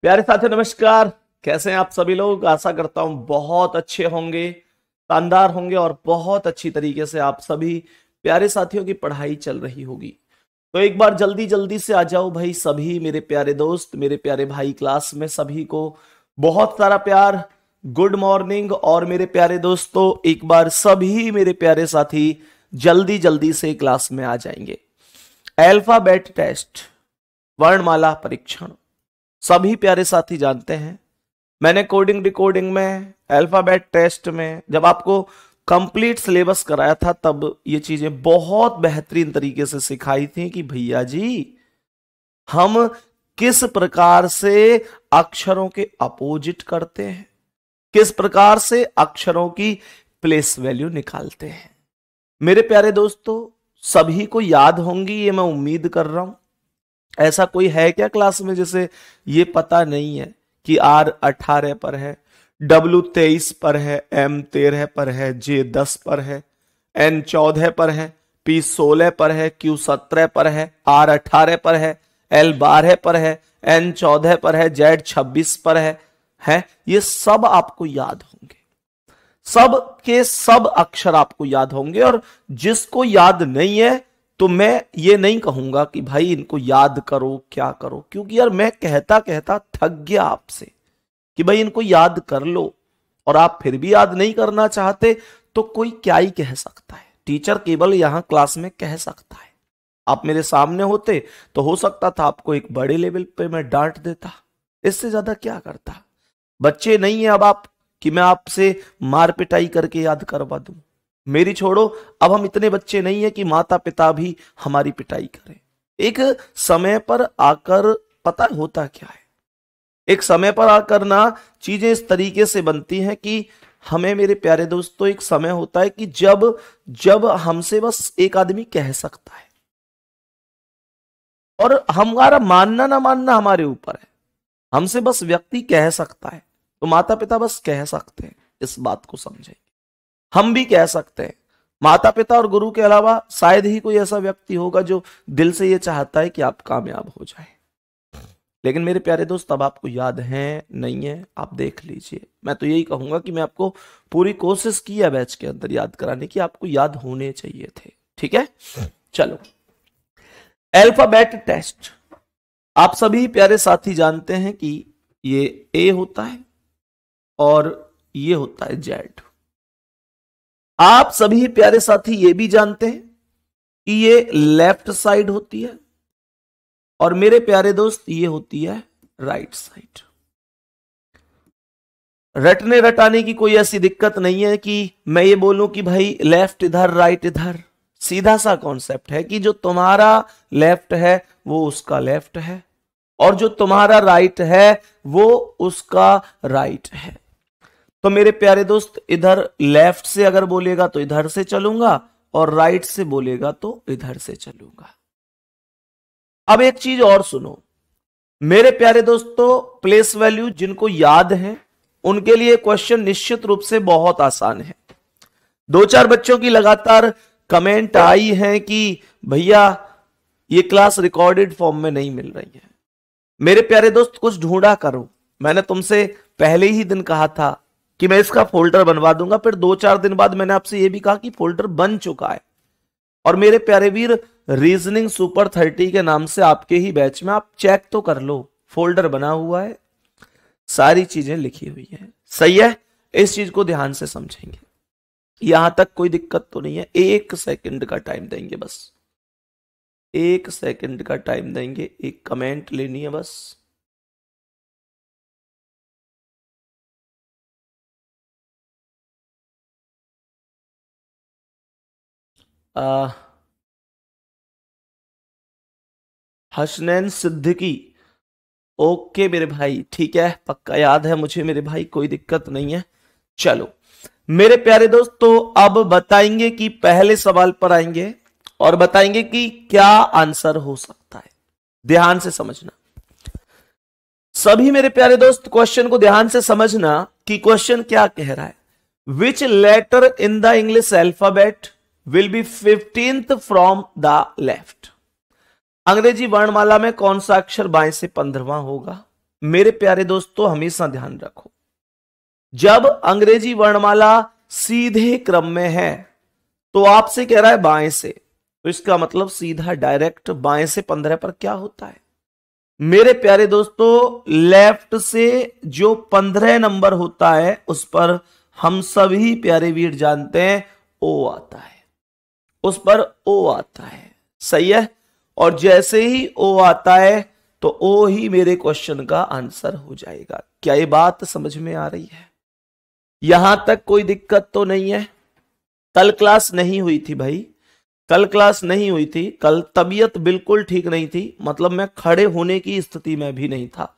प्यारे साथियों नमस्कार। कैसे हैं आप सभी लोग। आशा करता हूं बहुत अच्छे होंगे, शानदार होंगे और बहुत अच्छी तरीके से आप सभी प्यारे साथियों की पढ़ाई चल रही होगी। तो एक बार जल्दी जल्दी से आ जाओ भाई सभी मेरे प्यारे दोस्त, मेरे प्यारे भाई। क्लास में सभी को बहुत सारा प्यार, गुड मॉर्निंग। और मेरे प्यारे दोस्तों एक बार सभी मेरे प्यारे साथी जल्दी जल्दी से क्लास में आ जाएंगे। अल्फाबेट टेस्ट, वर्णमाला परीक्षण, सभी प्यारे साथी जानते हैं। मैंने कोडिंग डिकोडिंग में, अल्फाबेट टेस्ट में जब आपको कंप्लीट सिलेबस कराया था तब ये चीजें बहुत बेहतरीन तरीके से सिखाई थी कि भैया जी हम किस प्रकार से अक्षरों के अपोजिट करते हैं, किस प्रकार से अक्षरों की प्लेस वैल्यू निकालते हैं। मेरे प्यारे दोस्तों सभी को याद होंगी ये मैं उम्मीद कर रहा हूं। ऐसा कोई है क्या क्लास में जिसे ये पता नहीं है कि R18 पर है, W23 पर है, M13 पर है, J10 पर है, N14 पर है, P16 पर है, Q17 पर है, R18 पर है, L12 पर है, N14 पर है, Z26 पर है। ये सब आपको याद होंगे, सब के सब अक्षर आपको याद होंगे। और जिसको याद नहीं है तो मैं ये नहीं कहूंगा कि भाई इनको याद करो क्या करो, क्योंकि यार मैं कहता कहता थक गया आपसे कि भाई इनको याद कर लो और आप फिर भी याद नहीं करना चाहते तो कोई क्या ही कह सकता है। टीचर केवल यहां क्लास में कह सकता है। आप मेरे सामने होते तो हो सकता था आपको एक बड़े लेवल पे मैं डांट देता, इससे ज्यादा क्या करता। बच्चे नहीं है अब आप कि मैं आपसे मार पिटाई करके याद करवा दूं। मेरी छोड़ो, अब हम इतने बच्चे नहीं है कि माता पिता भी हमारी पिटाई करें। एक समय पर आकर पता होता क्या है, एक समय पर आकर ना चीजें इस तरीके से बनती हैं कि हमें मेरे प्यारे दोस्तों एक समय होता है कि जब जब हमसे बस एक आदमी कह सकता है और हमारा मानना ना मानना हमारे ऊपर है। हमसे बस व्यक्ति कह सकता है तो माता पिता बस कह सकते हैं, इस बात को समझें। हम भी कह सकते हैं, माता पिता और गुरु के अलावा शायद ही कोई ऐसा व्यक्ति होगा जो दिल से यह चाहता है कि आप कामयाब हो जाएं। लेकिन मेरे प्यारे दोस्त अब आपको याद है नहीं है आप देख लीजिए। मैं तो यही कहूंगा कि मैं आपको पूरी कोशिश की है बैच के अंदर याद कराने की, आपको याद होने चाहिए थे। ठीक है, चलो अल्फाबेट टेस्ट। आप सभी प्यारे साथी जानते हैं कि ये ए होता है और ये होता है जेड। आप सभी प्यारे साथी ये भी जानते हैं कि ये लेफ्ट साइड होती है और मेरे प्यारे दोस्त ये होती है राइट साइड। रटने रटाने की कोई ऐसी दिक्कत नहीं है कि मैं ये बोलूं कि भाई लेफ्ट इधर राइट इधर। सीधा सा कॉन्सेप्ट है कि जो तुम्हारा लेफ्ट है वो उसका लेफ्ट है और जो तुम्हारा राइट है वो उसका राइट है। तो मेरे प्यारे दोस्त इधर लेफ्ट से अगर बोलेगा तो इधर से चलूंगा और राइट से बोलेगा तो इधर से चलूंगा। अब एक चीज और सुनो मेरे प्यारे दोस्तों, प्लेस वैल्यू जिनको याद है उनके लिए क्वेश्चन निश्चित रूप से बहुत आसान है। दो चार बच्चों की लगातार कमेंट आई है कि भैया ये क्लास रिकॉर्डेड फॉर्म में नहीं मिल रही है। मेरे प्यारे दोस्त कुछ ढूंढा करो। मैंने तुमसे पहले ही दिन कहा था कि मैं इसका फोल्डर बनवा दूंगा, फिर 2-4 दिन बाद मैंने आपसे यह भी कहा कि फोल्डर बन चुका है। और मेरे प्यारे वीर रीजनिंग सुपर 30 के नाम से आपके ही बैच में आप चेक तो कर लो, फोल्डर बना हुआ है, सारी चीजें लिखी हुई है। सही है, इस चीज को ध्यान से समझेंगे। यहां तक कोई दिक्कत तो नहीं है। 1 सेकंड का टाइम देंगे, बस 1 सेकंड का टाइम देंगे, एक कमेंट लेनी है बस। हसनैन सिद्दीकी, ओके मेरे भाई, ठीक है, पक्का याद है मुझे मेरे भाई, कोई दिक्कत नहीं है। चलो मेरे प्यारे दोस्तों अब बताएंगे कि पहले सवाल पर आएंगे और बताएंगे कि क्या आंसर हो सकता है। ध्यान से समझना सभी मेरे प्यारे दोस्त, क्वेश्चन को ध्यान से समझना कि क्वेश्चन क्या कह रहा है। Which letter in the English alphabet will be 15th from the left. अंग्रेजी वर्णमाला में कौन सा अक्षर बाएं से 15वां होगा। मेरे प्यारे दोस्तों हमेशा ध्यान रखो, जब अंग्रेजी वर्णमाला सीधे क्रम में है तो आपसे कह रहा है बाएं से, तो इसका मतलब सीधा डायरेक्ट बाएं से 15 पर क्या होता है मेरे प्यारे दोस्तों, लेफ्ट से जो 15 नंबर होता है उस पर हम सभी प्यारे वीर जानते हैं ओ आता है, उस पर ओ आता है। सही है, और जैसे ही ओ आता है तो ओ ही मेरे क्वेश्चन का आंसर हो जाएगा। क्या ये बात समझ में आ रही है? यहां तक कोई दिक्कत तो नहीं है? कल क्लास नहीं हुई थी भाई, कल क्लास नहीं हुई थी, कल तबीयत बिल्कुल ठीक नहीं थी, मतलब मैं खड़े होने की स्थिति में भी नहीं था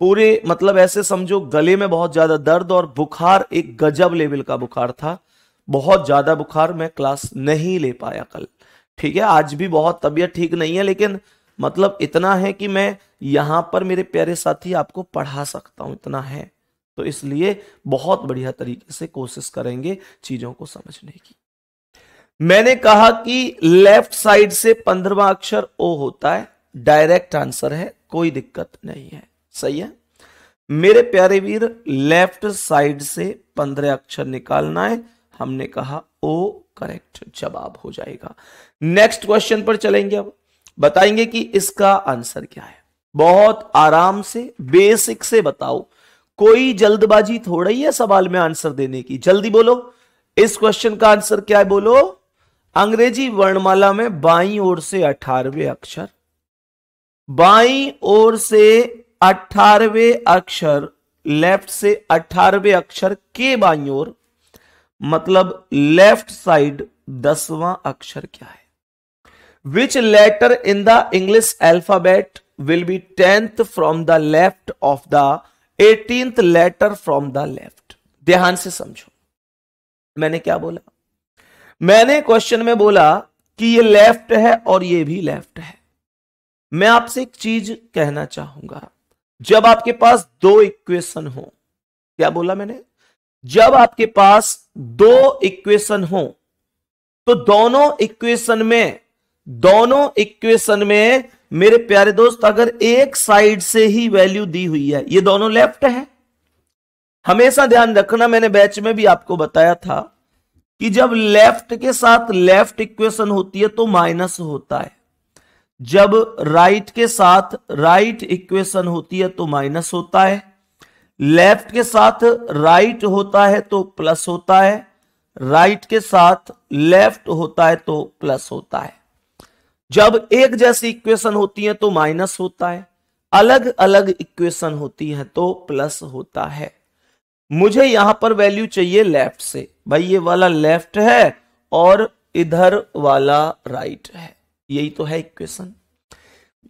पूरे, मतलब ऐसे समझो गले में बहुत ज्यादा दर्द और बुखार एक गजब लेवल का बुखार था, बहुत ज्यादा बुखार, मैं क्लास नहीं ले पाया कल। ठीक है, आज भी बहुत तबीयत ठीक नहीं है, लेकिन मतलब इतना है कि मैं यहां पर मेरे प्यारे साथी आपको पढ़ा सकता हूं, इतना है, तो इसलिए बहुत बढ़िया तरीके से कोशिश करेंगे चीजों को समझने की। मैंने कहा कि लेफ्ट साइड से 15वां अक्षर ओ होता है, डायरेक्ट आंसर है, कोई दिक्कत नहीं है। सही है मेरे प्यारे वीर, लेफ्ट साइड से 15 अक्षर निकालना है, हमने कहा ओ करेक्ट जवाब हो जाएगा। नेक्स्ट क्वेश्चन पर चलेंगे, अब बताएंगे कि इसका आंसर क्या है। बहुत आराम से बेसिक से बताओ, कोई जल्दबाजी थोड़ा ही है सवाल में आंसर देने की, जल्दी बोलो इस क्वेश्चन का आंसर क्या है, बोलो। अंग्रेजी वर्णमाला में बाईं ओर से 18वें अक्षर, बाईं ओर से 18वें अक्षर, लेफ्ट से 18वें अक्षर के बाईं ओर, मतलब लेफ्ट साइड 10वां अक्षर क्या है? Which letter in the English alphabet will be 10th from the left of the 18th letter from the left? ध्यान से समझो, मैंने क्या बोला? मैंने क्वेश्चन में बोला कि ये लेफ्ट है और ये भी लेफ्ट है। मैं आपसे एक चीज कहना चाहूंगा, जब आपके पास दो इक्वेशन हो, क्या बोला मैंने? जब आपके पास दो इक्वेशन हो तो दोनों इक्वेशन में मेरे प्यारे दोस्त अगर एक साइड से ही वैल्यू दी हुई है, ये दोनों लेफ्ट है। हमेशा ध्यान रखना, मैंने बैच में भी आपको बताया था कि जब लेफ्ट के साथ लेफ्ट इक्वेशन होती है तो माइनस होता है, जब राइट के साथ राइट इक्वेशन होती है तो माइनस होता है, लेफ्ट के साथ राइट होता है तो प्लस होता है, राइट के साथ लेफ्ट होता है तो प्लस होता है। जब एक जैसी इक्वेशन होती है तो माइनस होता है, अलग अलग इक्वेशन होती है तो प्लस होता है। मुझे यहां पर वैल्यू चाहिए लेफ्ट से, भाई ये वाला लेफ्ट है और इधर वाला राइट है, यही तो है इक्वेशन।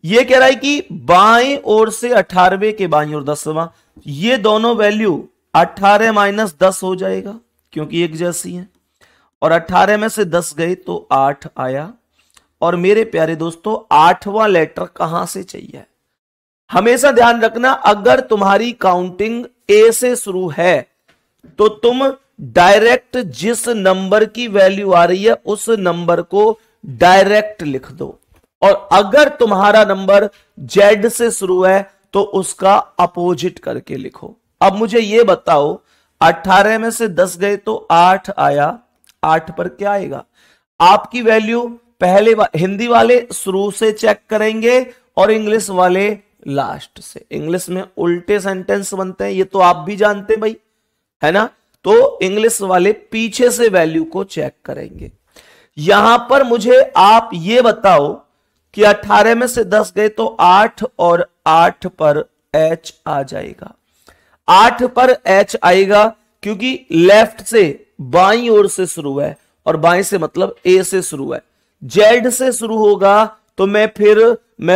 ये कह रहा है कि बाएं ओर से 18वें के बाईं ओर 10वां, ये दोनों वैल्यू 18 माइनस 10 हो जाएगा क्योंकि एक जैसी है, और 18 में से 10 गए तो 8 आया। और मेरे प्यारे दोस्तों 8वां लेटर कहां से चाहिए? हमेशा ध्यान रखना, अगर तुम्हारी काउंटिंग ए से शुरू है तो तुम डायरेक्ट जिस नंबर की वैल्यू आ रही है उस नंबर को डायरेक्ट लिख दो, और अगर तुम्हारा नंबर जेड से शुरू है तो उसका अपोजिट करके लिखो। अब मुझे यह बताओ, 18 में से 10 गए तो 8 आया, 8 पर क्या आएगा? आपकी वैल्यू पहले हिंदी वाले शुरू से चेक करेंगे और इंग्लिश वाले लास्ट से। इंग्लिश में उल्टे सेंटेंस बनते हैं, ये तो आप भी जानते हैं भाई, है ना? तो इंग्लिश वाले पीछे से वैल्यू को चेक करेंगे। यहां पर मुझे आप ये बताओ कि 18 में से 10 गए तो 8, और 8 पर एच आ जाएगा। 8 पर एच आएगा क्योंकि लेफ्ट से बाईं ओर से शुरू है, और बाईं से मतलब ए से शुरू है। जेड से शुरू होगा तो मैं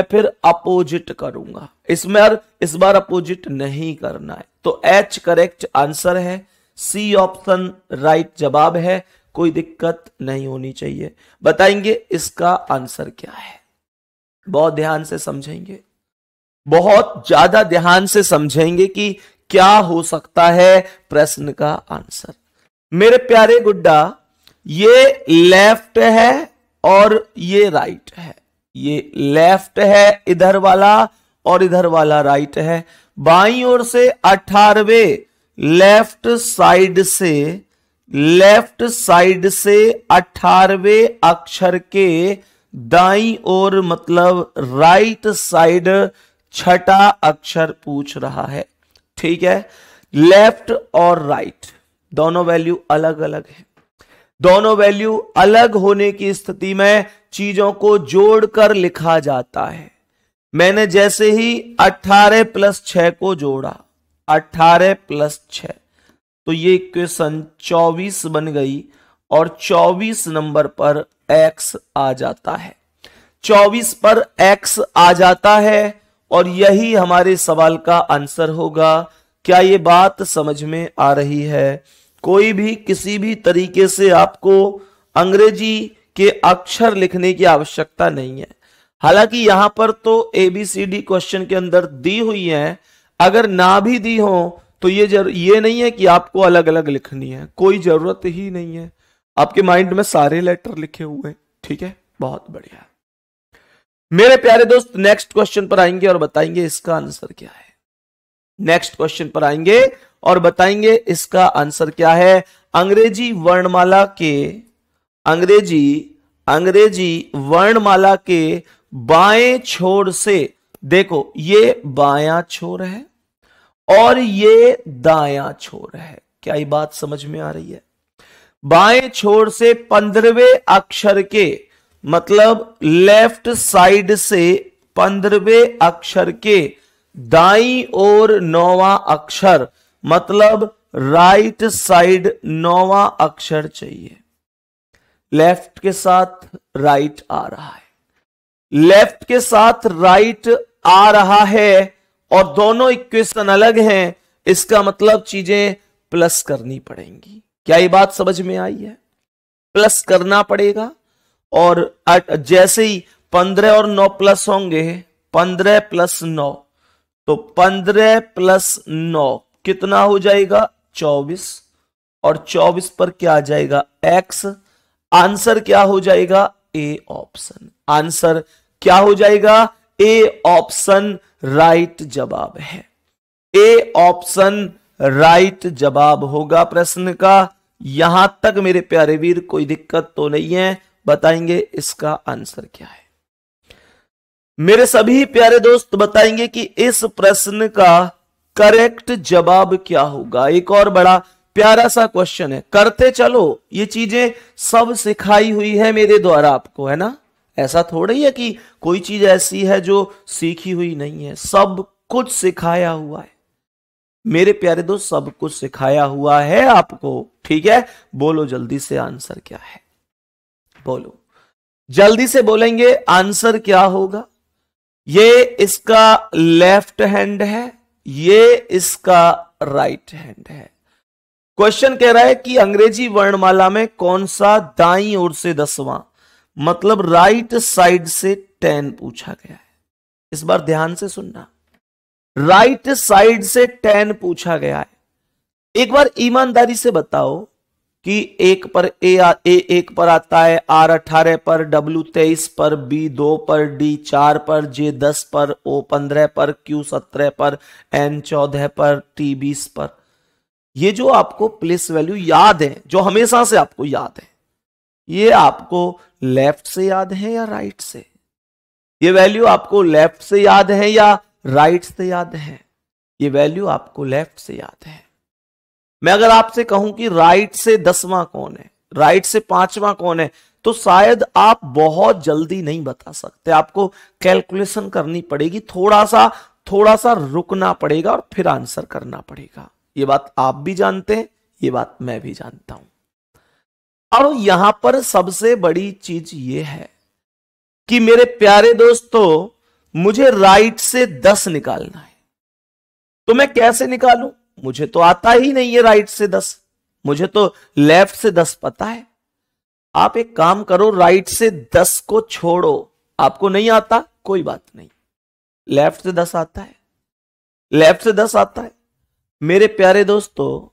फिर अपोजिट करूंगा, इस बार अपोजिट नहीं करना है। तो एच करेक्ट आंसर है, सी ऑप्शन राइट जवाब है, कोई दिक्कत नहीं होनी चाहिए। बताएंगे इसका आंसर क्या है? बहुत ध्यान से समझेंगे, बहुत ज्यादा ध्यान से समझेंगे कि क्या हो सकता है प्रश्न का आंसर। मेरे प्यारे गुड्डा, ये लेफ्ट है और ये राइट है, ये लेफ्ट है इधर वाला और इधर वाला राइट है। बाईं ओर से 18वें लेफ्ट साइड से 18वें अक्षर के दाईं ओर मतलब राइट साइड छठा अक्षर पूछ रहा है। ठीक है, लेफ्ट और राइट दोनों वैल्यू अलग अलग है। दोनों वैल्यू अलग होने की स्थिति में चीजों को जोड़कर लिखा जाता है। मैंने जैसे ही 18 + 6 को जोड़ा, 18 + 6, तो ये इक्वेशन 24 बन गई और 24 नंबर पर x आ जाता है। 24 पर x आ जाता है और यही हमारे सवाल का आंसर होगा। क्या ये बात समझ में आ रही है? कोई भी किसी भी तरीके से आपको अंग्रेजी के अक्षर लिखने की आवश्यकता नहीं है। हालांकि यहां पर तो ABCD क्वेश्चन के अंदर दी हुई है, अगर ना भी दी हो तो ये नहीं है कि आपको अलग अलग लिखनी है, कोई जरूरत ही नहीं है। आपके माइंड में सारे लेटर लिखे हुए हैं। ठीक है, बहुत बढ़िया। मेरे प्यारे दोस्त नेक्स्ट क्वेश्चन पर आएंगे और बताएंगे इसका आंसर क्या है। नेक्स्ट क्वेश्चन पर आएंगे और बताएंगे इसका आंसर क्या है। अंग्रेजी वर्णमाला के बाएं छोर से, देखो ये बायां छोर है और ये दायां छोर है। क्या ये बात समझ में आ रही है? बाएं छोर से 15वें अक्षर के मतलब लेफ्ट साइड से 15वें अक्षर के दाईं ओर 9वां अक्षर मतलब राइट साइड 9वां अक्षर चाहिए। लेफ्ट के साथ राइट आ रहा है, लेफ्ट के साथ राइट आ रहा है और दोनों इक्वेशन अलग हैं। इसका मतलब चीजें प्लस करनी पड़ेंगी। क्या ये बात समझ में आई है? प्लस करना पड़ेगा और जैसे ही 15 और 9 प्लस होंगे, 15 + 9, तो 15 + 9 कितना हो जाएगा? 24। और 24 पर क्या आ जाएगा? x। आंसर क्या हो जाएगा? A option. आंसर क्या हो जाएगा? ए ऑप्शन राइट जवाब है। ए ऑप्शन राइट जवाब होगा प्रश्न का। यहां तक मेरे प्यारे वीर कोई दिक्कत तो नहीं है? बताएंगे इसका आंसर क्या है। मेरे सभी प्यारे दोस्त बताएंगे कि इस प्रश्न का करेक्ट जवाब क्या होगा। एक और बड़ा प्यारा सा क्वेश्चन है, करते चलो। ये चीजें सब सिखाई हुई है मेरे द्वारा आपको, है ना? ऐसा थोड़ा ही है कि कोई चीज ऐसी है जो सीखी हुई नहीं है। सब कुछ सिखाया हुआ है मेरे प्यारे दोस्त, सब कुछ सिखाया हुआ है आपको। ठीक है, बोलो जल्दी से आंसर क्या है। बोलो जल्दी से, बोलेंगे आंसर क्या होगा। ये इसका लेफ्ट हैंड है, ये इसका राइट हैंड है। क्वेश्चन कह रहा है कि अंग्रेजी वर्णमाला में कौन सा दाईं ओर से 10वां मतलब राइट साइड से 10 पूछा गया है। इस बार ध्यान से सुनना, राइट साइड से 10 पूछा गया है। एक बार ईमानदारी से बताओ कि एक पर एक पर आता है, R 18 पर, W 23 पर, B 2 पर, D 4 पर, J 10 पर, O 15 पर, Q 17 पर, N 14 पर, T 20 पर। ये जो आपको प्लेस वैल्यू याद है, जो हमेशा से आपको याद है, ये आपको लेफ्ट से याद है या राइट से? ये वैल्यू आपको लेफ्ट से याद है या राइट से याद है? ये वैल्यू आपको लेफ्ट से याद है। मैं अगर आपसे कहूं कि राइट से 10वां कौन है, राइट से 5वां कौन है, तो शायद आप बहुत जल्दी नहीं बता सकते। आपको कैलकुलेशन करनी पड़ेगी, थोड़ा सा रुकना पड़ेगा और फिर आंसर करना पड़ेगा। ये बात आप भी जानते हैं, ये बात मैं भी जानता हूं। अब यहां पर सबसे बड़ी चीज ये है कि मेरे प्यारे दोस्तों, मुझे राइट से 10 निकालना है। तो मैं कैसे निकालूं? मुझे तो आता ही नहीं है राइट से 10, मुझे तो लेफ्ट से 10 पता है। आप एक काम करो, राइट से 10 को छोड़ो। आपको नहीं आता कोई बात नहीं, लेफ्ट से 10 आता है, लेफ्ट से 10 आता है। मेरे प्यारे दोस्तों,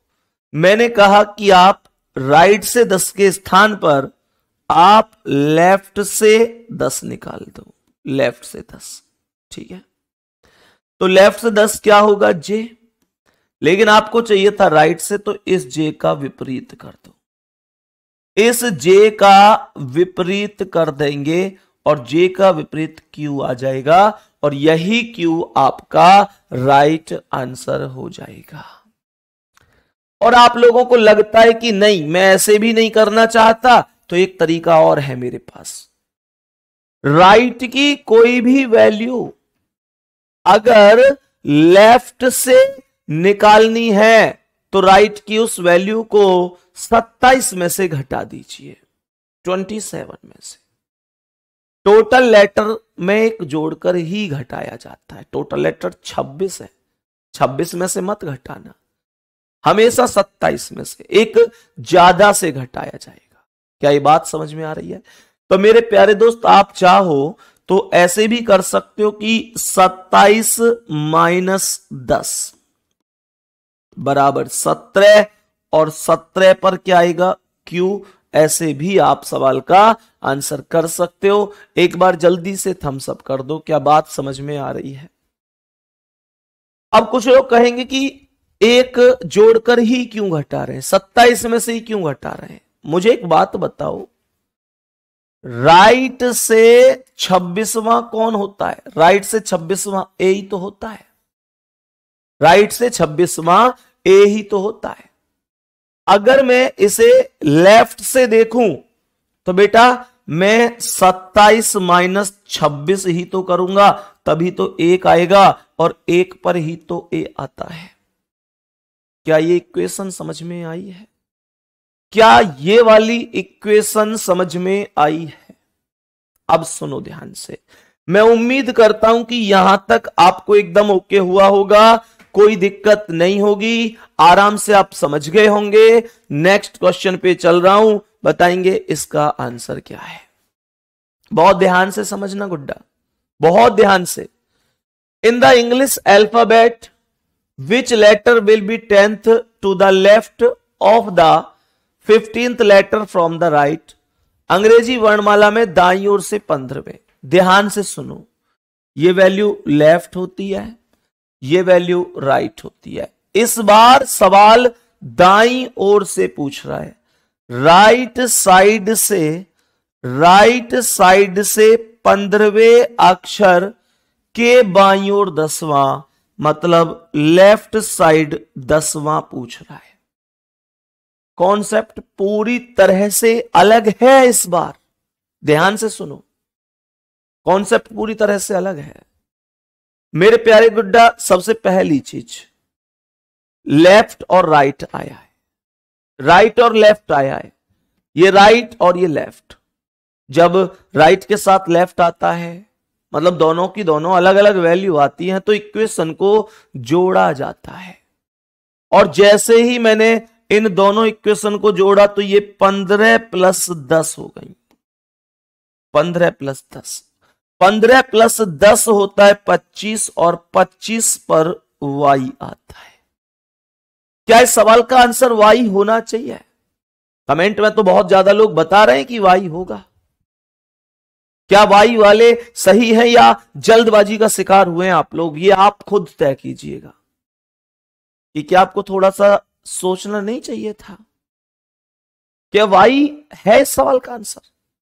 मैंने कहा कि आप राइट से 10 के स्थान पर आप लेफ्ट से 10 निकाल दो, लेफ्ट से 10। ठीक है, तो लेफ्ट से 10 क्या होगा? जे। लेकिन आपको चाहिए था राइट से, तो इस जे का विपरीत कर दो। इस जे का विपरीत कर देंगे और जे का विपरीत क्यू आ जाएगा, और यही क्यू आपका राइट आंसर हो जाएगा। और आप लोगों को लगता है कि नहीं, मैं ऐसे भी नहीं करना चाहता, तो एक तरीका और है मेरे पास। राइट की कोई भी वैल्यू अगर लेफ्ट से निकालनी है तो राइट की उस वैल्यू को 27 में से घटा दीजिए, 27 में से। टोटल लेटर में एक जोड़कर ही घटाया जाता है। टोटल लेटर 26 है, 26 में से मत घटाना, हमेशा 27 में से एक ज्यादा से घटाया जाएगा। क्या ये बात समझ में आ रही है? तो मेरे प्यारे दोस्त, आप चाहो तो ऐसे भी कर सकते हो कि 27 माइनस 10 बराबर 17, और 17 पर क्या आएगा? क्यू। ऐसे भी आप सवाल का आंसर कर सकते हो। एक बार जल्दी से थम्स अप कर दो, क्या बात समझ में आ रही है? अब कुछ लोग कहेंगे कि एक जोड़कर ही क्यों घटा रहे हैं, 27 में से ही क्यों घटा रहे हैं? मुझे एक बात बताओ, राइट से 26वां कौन होता है? राइट से 26वां ए ही तो होता है। राइट से 26वां ए ही तो होता है। अगर मैं इसे लेफ्ट से देखूं तो बेटा मैं 27 माइनस 26 ही तो करूंगा, तभी तो 1 आएगा, और 1 पर ही तो ए आता है। क्या ये इक्वेशन समझ में आई है? क्या ये वाली इक्वेशन समझ में आई है? अब सुनो ध्यान से, मैं उम्मीद करता हूं कि यहां तक आपको एकदम ओके हुआ होगा, कोई दिक्कत नहीं होगी, आराम से आप समझ गए होंगे। नेक्स्ट क्वेश्चन पे चल रहा हूं, बताएंगे इसका आंसर क्या है। बहुत ध्यान से समझना गुड्डा, बहुत ध्यान से। इन the English alphabet which letter will be 10th to the left of the 15th letter from the right? अंग्रेजी वर्णमाला में दाईं ओर से 15वें। ध्यान से सुनो, ये वैल्यू लेफ्ट होती है, ये वैल्यू राइट होती है। इस बार सवाल दाईं ओर से पूछ रहा है। राइट साइड से 15वें अक्षर के बाईं ओर 10वां, मतलब लेफ्ट साइड 10वां पूछ रहा है। कॉन्सेप्ट पूरी तरह से अलग है इस बार, ध्यान से सुनो, कॉन्सेप्ट पूरी तरह से अलग है मेरे प्यारे गुड्डा। सबसे पहली चीज, लेफ्ट और राइट आया है, राइट और लेफ्ट आया है, ये राइट और ये लेफ्ट। जब राइट के साथ लेफ्ट आता है, मतलब दोनों की दोनों अलग अलग वैल्यू आती हैं, तो इक्वेशन को जोड़ा जाता है। और जैसे ही मैंने इन दोनों इक्वेशन को जोड़ा तो ये 15 प्लस 10 हो गई। 15 प्लस 10, 15 प्लस 10 होता है 25, और 25 पर y आता है। क्या इस सवाल का आंसर y होना चाहिए? कमेंट में तो बहुत ज्यादा लोग बता रहे हैं कि y होगा। क्या वाई वाले सही है या जल्दबाजी का शिकार हुए हैं आप लोग? ये आप खुद तय कीजिएगा कि क्या आपको थोड़ा सा सोचना नहीं चाहिए था? क्या वाई है इस सवाल का आंसर,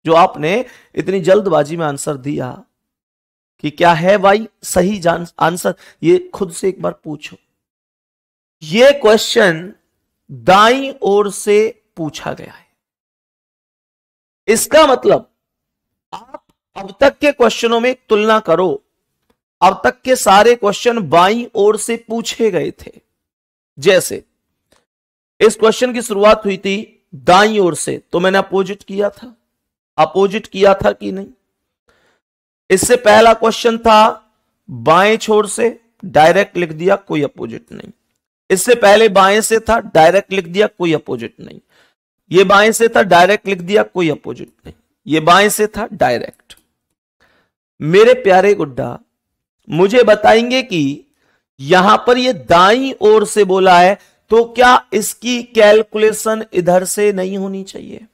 जो आपने इतनी जल्दबाजी में आंसर दिया? कि क्या है वाई सही आंसर? ये खुद से एक बार पूछो। ये क्वेश्चन दाईं ओर से पूछा गया है, इसका मतलब आप अब तक के क्वेश्चनों में तुलना करो। अब तक के सारे क्वेश्चन बाईं ओर से पूछे गए थे। जैसे इस क्वेश्चन की शुरुआत हुई थी दाईं ओर से, तो मैंने अपोजिट किया था, अपोजिट किया था कि नहीं? इससे पहला क्वेश्चन था बाएं छोर से, डायरेक्ट लिख दिया, कोई अपोजिट नहीं। इससे पहले बाएं से था, डायरेक्ट लिख दिया, कोई अपोजिट नहीं। ये बाएं से था, डायरेक्ट लिख दिया, कोई अपोजिट नहीं। ये बाएं से था, डायरेक्ट। मेरे प्यारे गुड्डा, मुझे बताएंगे कि यहां पर ये दाईं ओर से बोला है, तो क्या इसकी कैलकुलेशन इधर से नहीं होनी चाहिए?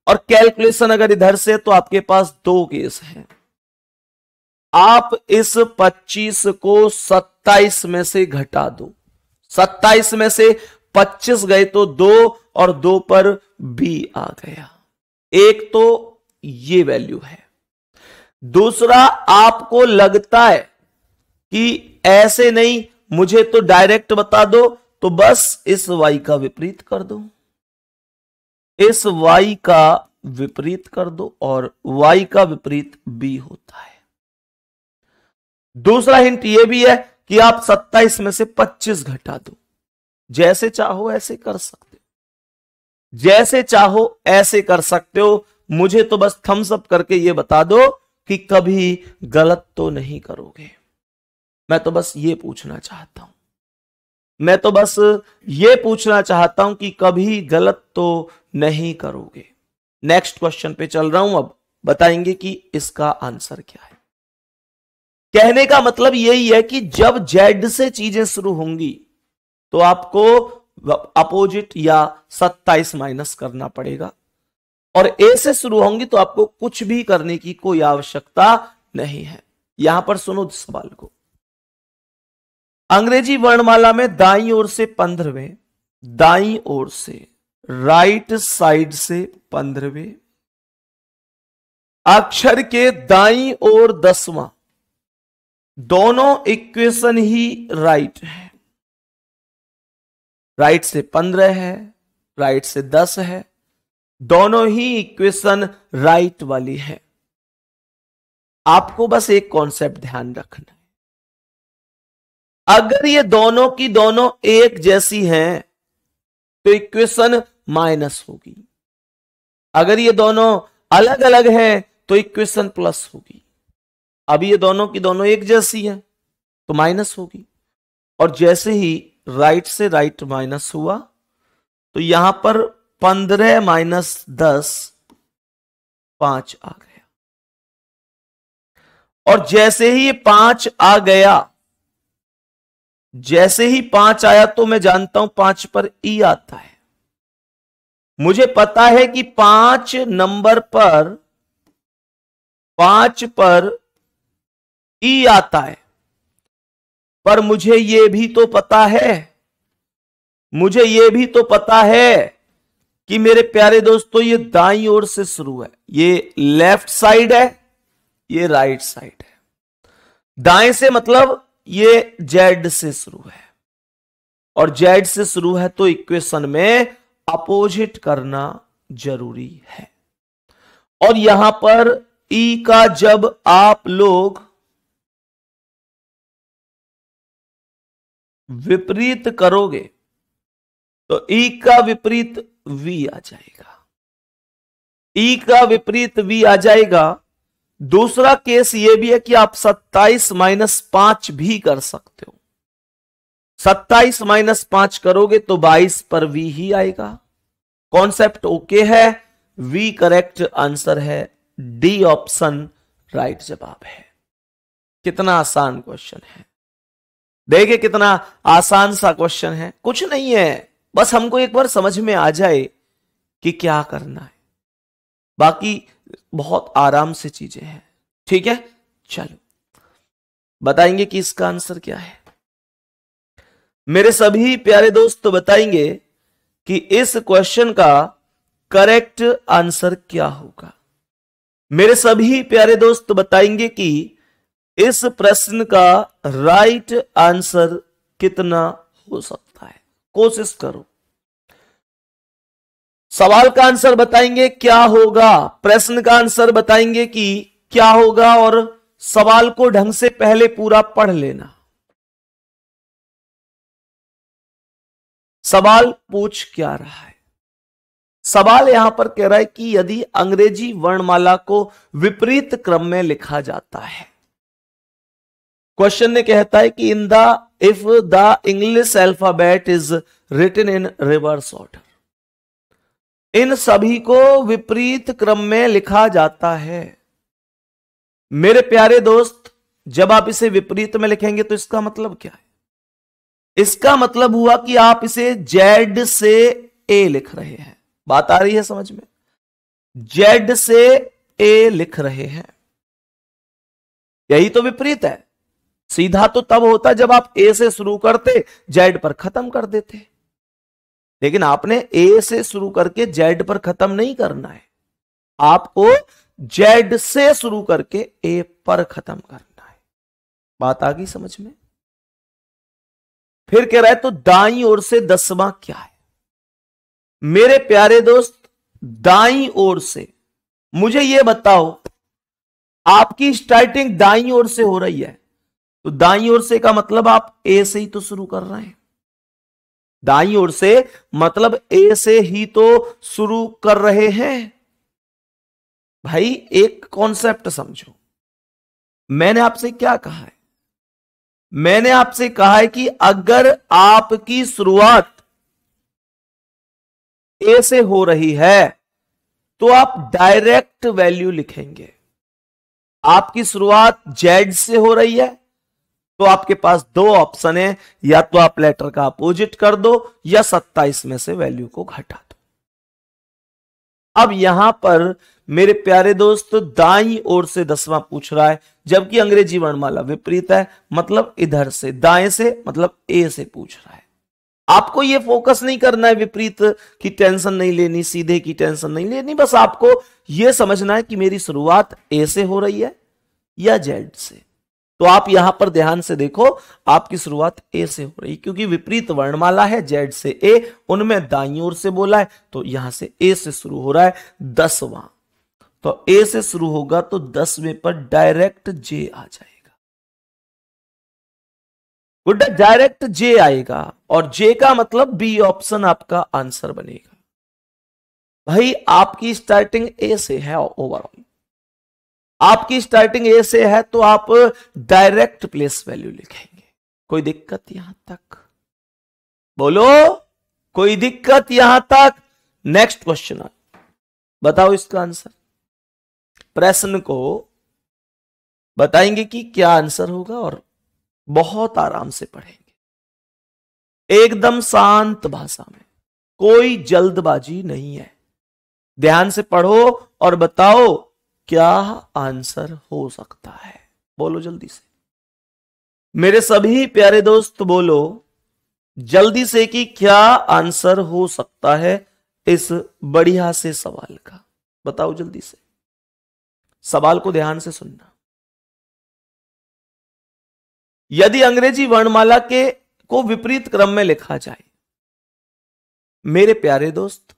और कैलकुलेशन अगर इधर से, तो आपके पास दो केस हैं। आप इस 25 को 27 में से घटा दो। 27 में से 25 गए तो 2 और 2 पर b आ गया। एक तो ये वैल्यू है। दूसरा, आपको लगता है कि ऐसे नहीं, मुझे तो डायरेक्ट बता दो, तो बस इस y का विपरीत कर दो, इस y का विपरीत कर दो और y का विपरीत b होता है। दूसरा हिंट यह भी है कि आप 27 में से 25 घटा दो। जैसे चाहो ऐसे कर सकते हो, जैसे चाहो ऐसे कर सकते हो। मुझे तो बस थम्स अप करके ये बता दो कि कभी गलत तो नहीं करोगे। मैं तो बस ये पूछना चाहता हूं, मैं तो बस ये पूछना चाहता हूं कि कभी गलत तो नहीं करोगे। नेक्स्ट क्वेश्चन पे चल रहा हूं। अब बताएंगे कि इसका आंसर क्या है। कहने का मतलब यही है कि जब जेड से चीजें शुरू होंगी तो आपको अपोजिट या 27 माइनस करना पड़ेगा, और ए से शुरू होंगी तो आपको कुछ भी करने की कोई आवश्यकता नहीं है। यहां पर सुनो सवाल को। अंग्रेजी वर्णमाला में दाईं ओर से 15वें, दाईं ओर से राइट साइड से 15वें, अक्षर के दाईं ओर 10वां, दोनों इक्वेशन ही राइट है। राइट से 15 है, राइट से 10 है, दोनों ही इक्वेशन राइट वाली है। आपको बस एक कॉन्सेप्ट ध्यान रखना है, अगर ये दोनों की दोनों एक जैसी हैं तो इक्वेशन माइनस होगी, अगर ये दोनों अलग अलग हैं तो इक्वेशन प्लस होगी। अब ये दोनों की दोनों एक जैसी है तो माइनस होगी, और जैसे ही राइट से राइट माइनस हुआ तो यहां पर 15 माइनस 10 5 आ गया, और जैसे ही 5 आ गया, जैसे ही 5 आया तो मैं जानता हूं 5 पर ई आता है। मुझे पता है कि 5 नंबर पर 5 पर ई आता है, पर मुझे यह भी तो पता है, मुझे यह भी तो पता है कि मेरे प्यारे दोस्तों ये दाईं ओर से शुरू है, ये लेफ्ट साइड है, ये राइट साइड है। दाएं से मतलब ये जेड से शुरू है, और जेड से शुरू है तो इक्वेशन में अपोजिट करना जरूरी है। और यहां पर ई का जब आप लोग विपरीत करोगे तो ई का विपरीत वी आ जाएगा, ई का विपरीत वी आ जाएगा। दूसरा केस यह भी है कि आप 27 माइनस 5 भी कर सकते हो। 27 माइनस 5 करोगे तो 22 पर वी ही आएगा। कॉन्सेप्ट ओके है, वी करेक्ट आंसर है, डी ऑप्शन राइट जवाब है। कितना आसान क्वेश्चन है, देखिए कितना आसान सा क्वेश्चन है। कुछ नहीं है, बस हमको एक बार समझ में आ जाए कि क्या करना है, बाकी बहुत आराम से चीजें हैं। ठीक है, चलो बताएंगे कि इसका आंसर क्या है। मेरे सभी प्यारे दोस्त बताएंगे कि इस क्वेश्चन का करेक्ट आंसर क्या होगा। मेरे सभी प्यारे दोस्त बताएंगे कि इस प्रश्न का राइट आंसर कितना हो सकता है। कोशिश करो, सवाल का आंसर बताएंगे क्या होगा, प्रश्न का आंसर बताएंगे कि क्या होगा, और सवाल को ढंग से पहले पूरा पढ़ लेना। सवाल पूछ क्या रहा है? सवाल यहां पर कह रहा है कि यदि अंग्रेजी वर्णमाला को विपरीत क्रम में लिखा जाता है, क्वेश्चन ने कहता है कि if the English alphabet is written in reverse order, इन सभी को विपरीत क्रम में लिखा जाता है। मेरे प्यारे दोस्त, जब आप इसे विपरीत में लिखेंगे तो इसका मतलब क्या है? इसका मतलब हुआ कि आप इसे जेड से ए लिख रहे हैं। बात आ रही है समझ में? जेड से ए लिख रहे हैं, यही तो विपरीत है। सीधा तो तब होता जब आप ए से शुरू करते, जेड पर खत्म कर देते, लेकिन आपने ए से शुरू करके जेड पर खत्म नहीं करना है, आपको जेड से शुरू करके ए पर खत्म करना है। बात आ गई समझ में? फिर कह रहा है तो दाईं ओर से 10वां क्या है? मेरे प्यारे दोस्त, दाईं ओर से मुझे यह बताओ, आपकी स्टार्टिंग दाईं ओर से हो रही है, तो दाईं ओर से का मतलब आप ए से ही तो शुरू कर रहे हैं। दाईं ओर से मतलब ए से ही तो शुरू कर रहे हैं। भाई एक कॉन्सेप्ट समझो, मैंने आपसे क्या कहा है? मैंने आपसे कहा है कि अगर आपकी शुरुआत ए से हो रही है तो आप डायरेक्ट वैल्यू लिखेंगे। आपकी शुरुआत जेड से हो रही है तो आपके पास दो ऑप्शन है, या तो आप लेटर का अपोजिट कर दो या 27 में से वैल्यू को घटा दो। अब यहां पर मेरे प्यारे दोस्त दाईं ओर से 10वां पूछ रहा है, जबकि अंग्रेजी वर्णमाला विपरीत है, मतलब इधर से दाएं से मतलब ए से पूछ रहा है। आपको यह फोकस नहीं करना है विपरीत की टेंशन नहीं लेनी, सीधे की टेंशन नहीं लेनी, बस आपको यह समझना है कि मेरी शुरुआत ए से हो रही है या जेड से। तो आप यहां पर ध्यान से देखो, आपकी शुरुआत ए से हो रही, क्योंकि विपरीत वर्णमाला है, जेड से ए, उनमें दाईं ओर से बोला है, तो यहां से ए से शुरू हो रहा है 10वां। तो ए से शुरू होगा तो 10वें पर डायरेक्ट जे आ जाएगा। गुड, डायरेक्ट जे आएगा, और जे का मतलब बी ऑप्शन आपका आंसर बनेगा। भाई आपकी स्टार्टिंग ए से है, ओवरऑल आपकी स्टार्टिंग ए से है, तो आप डायरेक्ट प्लेस वैल्यू लिखेंगे। कोई दिक्कत यहां तक? बोलो, कोई दिक्कत यहां तक? नेक्स्ट क्वेश्चन बताओ इसका आंसर। प्रश्न को बताएंगे कि क्या आंसर होगा और बहुत आराम से पढ़ेंगे, एकदम शांत भाषा में, कोई जल्दबाजी नहीं है। ध्यान से पढ़ो और बताओ क्या आंसर हो सकता है। बोलो जल्दी से मेरे सभी प्यारे दोस्त, बोलो जल्दी से कि क्या आंसर हो सकता है इस बढ़िया से सवाल का। बताओ जल्दी से, सवाल को ध्यान से सुनना। यदि अंग्रेजी वर्णमाला के को विपरीत क्रम में लिखा जाए, मेरे प्यारे दोस्त,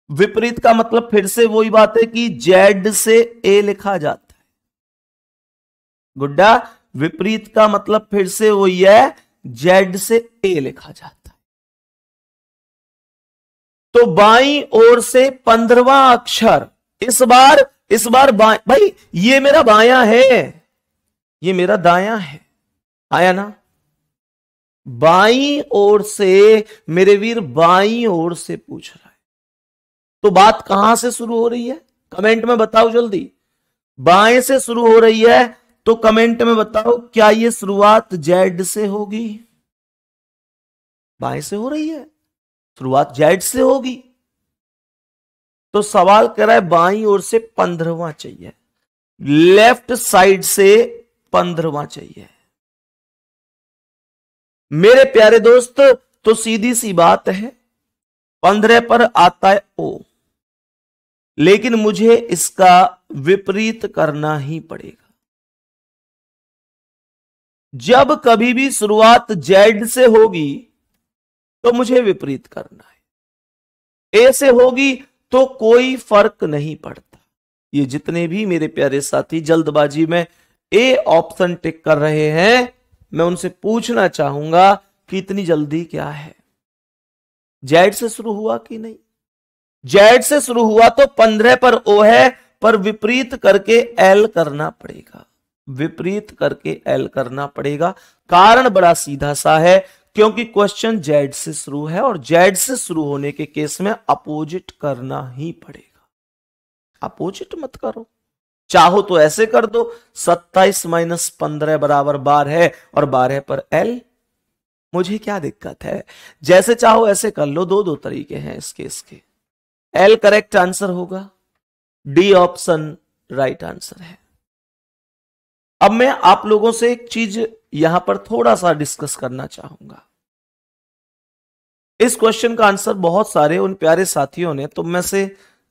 विपरीत का मतलब फिर से वही बात है कि जेड से ए लिखा जाता है। गुड्डा, विपरीत का मतलब फिर से वही है, जेड से ए लिखा जाता है। तो बाईं ओर से 15वां अक्षर, इस बार भाई ये मेरा बायां है, ये मेरा दायां है, आया ना? बाईं ओर से मेरे वीर, बाईं ओर से पूछ रहा है, तो बात कहां से शुरू हो रही है? कमेंट में बताओ जल्दी। बाएं से शुरू हो रही है तो कमेंट में बताओ, क्या ये शुरुआत जेड से होगी? बाएं से हो रही है, शुरुआत जेड से होगी। तो सवाल कर रहा है बाईं ओर से 15वां चाहिए, लेफ्ट साइड से 15वां चाहिए। मेरे प्यारे दोस्त, तो सीधी सी बात है, 15 पर आता है ओ, लेकिन मुझे इसका विपरीत करना ही पड़ेगा। जब कभी भी शुरुआत जेड से होगी तो मुझे विपरीत करना है, ए से होगी तो कोई फर्क नहीं पड़ता। ये जितने भी मेरे प्यारे साथी जल्दबाजी में ए ऑप्शन टिक कर रहे हैं, मैं उनसे पूछना चाहूंगा कि इतनी जल्दी क्या है? जेड से शुरू हुआ कि नहीं? जेड से शुरू हुआ तो 15 पर ओ है, पर विपरीत करके एल करना पड़ेगा, विपरीत करके एल करना पड़ेगा। कारण बड़ा सीधा सा है, क्योंकि क्वेश्चन जेड से शुरू है और जेड से शुरू होने के केस में अपोजिट करना ही पड़ेगा। अपोजिट मत करो, चाहो तो ऐसे कर दो, 27 माइनस 15 बराबर 12 है और 12 पर एल, मुझे क्या दिक्कत है? जैसे चाहो ऐसे कर लो, दो तरीके हैं इस केस के। एल करेक्ट आंसर होगा, डी ऑप्शन राइट आंसर है। अब मैं आप लोगों से एक चीज यहां पर थोड़ा सा डिस्कस करना चाहूंगा। इस क्वेश्चन का आंसर बहुत सारे उन प्यारे साथियों ने तुम में से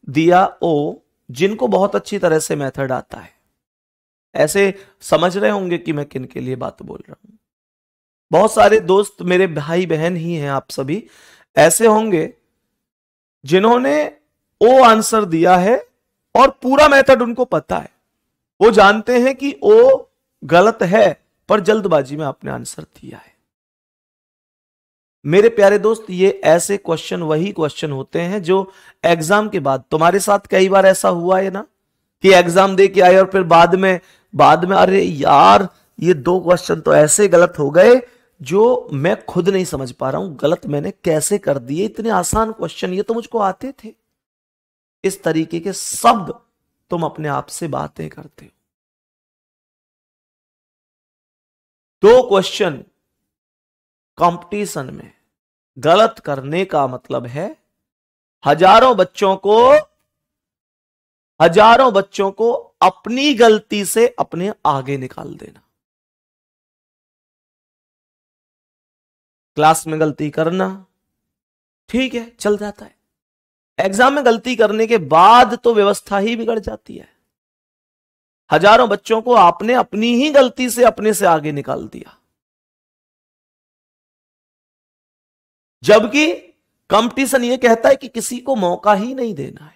दिया जिनको बहुत अच्छी तरह से मेथड आता है। ऐसे समझ रहे होंगे कि मैं किन के लिए बात बोल रहा हूं। बहुत सारे दोस्त मेरे भाई बहन ही हैं, आप सभी ऐसे होंगे जिन्होंने ओ आंसर दिया है और पूरा मेथड उनको पता है। वो जानते हैं कि ओ गलत है, पर जल्दबाजी में आपने आंसर दिया है। मेरे प्यारे दोस्त, ये ऐसे क्वेश्चन वही क्वेश्चन होते हैं जो एग्जाम के बाद, तुम्हारे साथ कई बार ऐसा हुआ है ना कि एग्जाम दे के आए और फिर बाद में अरे यार ये 2 क्वेश्चन तो ऐसे गलत हो गए जो मैं खुद नहीं समझ पा रहा हूं, गलत मैंने कैसे कर दिए, इतने आसान क्वेश्चन ये तो मुझको आते थे। इस तरीके के शब्द तुम अपने आप से बातें करते हो। 2 क्वेश्चन कंपटीशन में गलत करने का मतलब है हजारों बच्चों को अपनी गलती से अपने आगे निकाल देना। क्लास में गलती करना ठीक है, चल जाता है। एग्जाम में गलती करने के बाद तो व्यवस्था ही बिगड़ जाती है। हजारों बच्चों को आपने अपनी ही गलती से अपने से आगे निकाल दिया, जबकि कंपटीशन यह कहता है कि किसी को मौका ही नहीं देना है।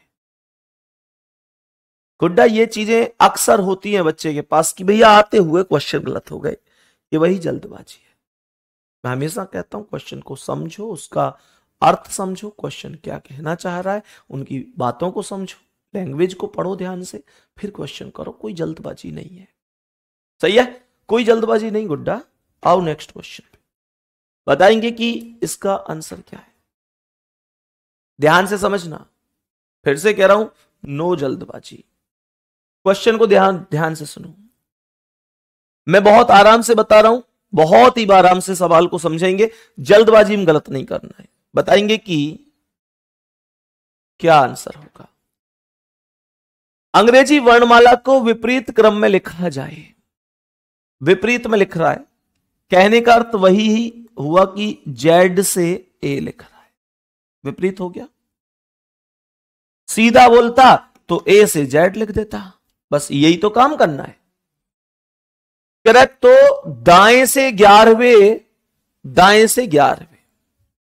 गुड्डा, ये चीजें अक्सर होती हैं बच्चे के पास कि भैया आते हुए क्वेश्चन गलत हो गए, ये वही जल्दबाजी है। मैं हमेशा कहता हूं क्वेश्चन को समझो, उसका अर्थ समझो, क्वेश्चन क्या कहना चाह रहा है, उनकी बातों को समझो, लैंग्वेज को पढ़ो ध्यान से, फिर क्वेश्चन करो। कोई जल्दबाजी नहीं है, सही है, कोई जल्दबाजी नहीं। गुड्डा, आओ नेक्स्ट क्वेश्चन पे, बताएंगे कि इसका आंसर क्या है। ध्यान से समझना, फिर से कह रहा हूं, नो जल्दबाजी। क्वेश्चन को ध्यान से सुनो। मैं बहुत आराम से बता रहा हूं, बहुत ही आराम से सवाल को समझेंगे, जल्दबाजी में गलत नहीं करना है। बताएंगे कि क्या आंसर होगा। अंग्रेजी वर्णमाला को विपरीत क्रम में लिखा जाए। विपरीत में लिख रहा है, कहने का अर्थ वही ही हुआ कि जेड से ए लिख रहा है, विपरीत हो गया। सीधा बोलता तो ए से जेड लिख देता, बस यही तो काम करना है। करेक्ट, तो दाएं से 11वें,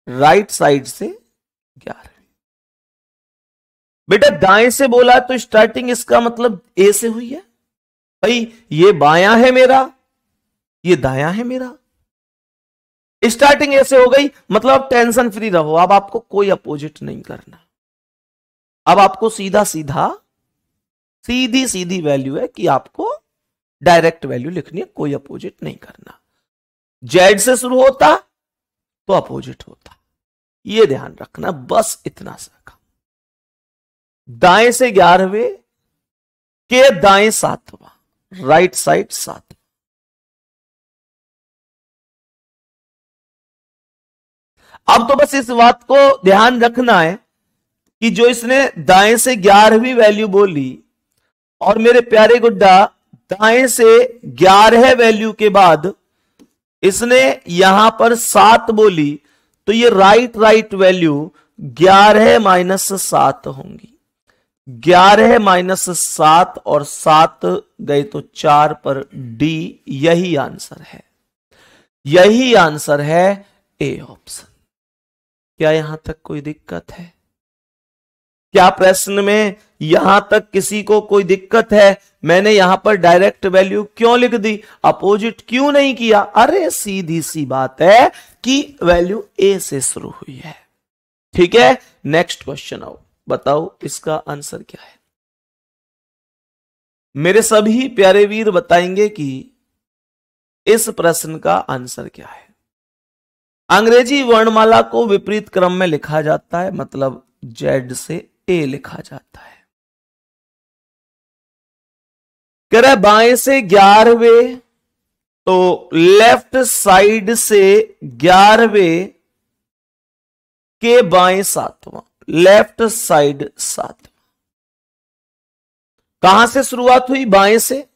राइट साइड से 11वें। बेटा दाएं से बोला तो स्टार्टिंग इसका मतलब ए से हुई है। भाई ये बायां है मेरा, ये दायां है मेरा, स्टार्टिंग ऐसे हो गई, मतलब टेंशन फ्री रहो। अब आपको कोई अपोजिट नहीं करना, अब आपको सीधी वैल्यू है कि आपको डायरेक्ट वैल्यू लिखनी है, कोई अपोजिट नहीं करना। जेड से शुरू होता तो अपोजिट होता, ये ध्यान रखना, बस इतना सा काम। दाएं से 11वें के दाएं 7वां, राइट साइड 7। अब तो बस इस बात को ध्यान रखना है कि जो इसने दाएं से 11वीं वैल्यू बोली और मेरे प्यारे गुड्डा दाएं से 11 वैल्यू के बाद इसने यहां पर 7 बोली, तो ये राइट वैल्यू 11 माइनस 7 होंगी। 11 माइनस 7 और 7 गए तो 4 पर डी, यही आंसर है, यही आंसर है, ए ऑप्शन। क्या यहां तक कोई दिक्कत है? क्या प्रश्न में यहां तक किसी को कोई दिक्कत है? मैंने यहां पर डायरेक्ट वैल्यू क्यों लिख दी, अपोजिट क्यों नहीं किया? अरे सीधी सी बात है कि वैल्यू ए से शुरू हुई है। ठीक है, नेक्स्ट क्वेश्चन आओ, बताओ इसका आंसर क्या है। मेरे सभी प्यारे वीर बताएंगे कि इस प्रश्न का आंसर क्या है। अंग्रेजी वर्णमाला को विपरीत क्रम में लिखा जाता है, मतलब जेड से ए लिखा जाता है। कह रहा है बाएं से 11वें, तो लेफ्ट साइड से 11वें के बाएं 7वां, लेफ्ट साइड 7वां। कहां से शुरुआत हुई? बाएं से।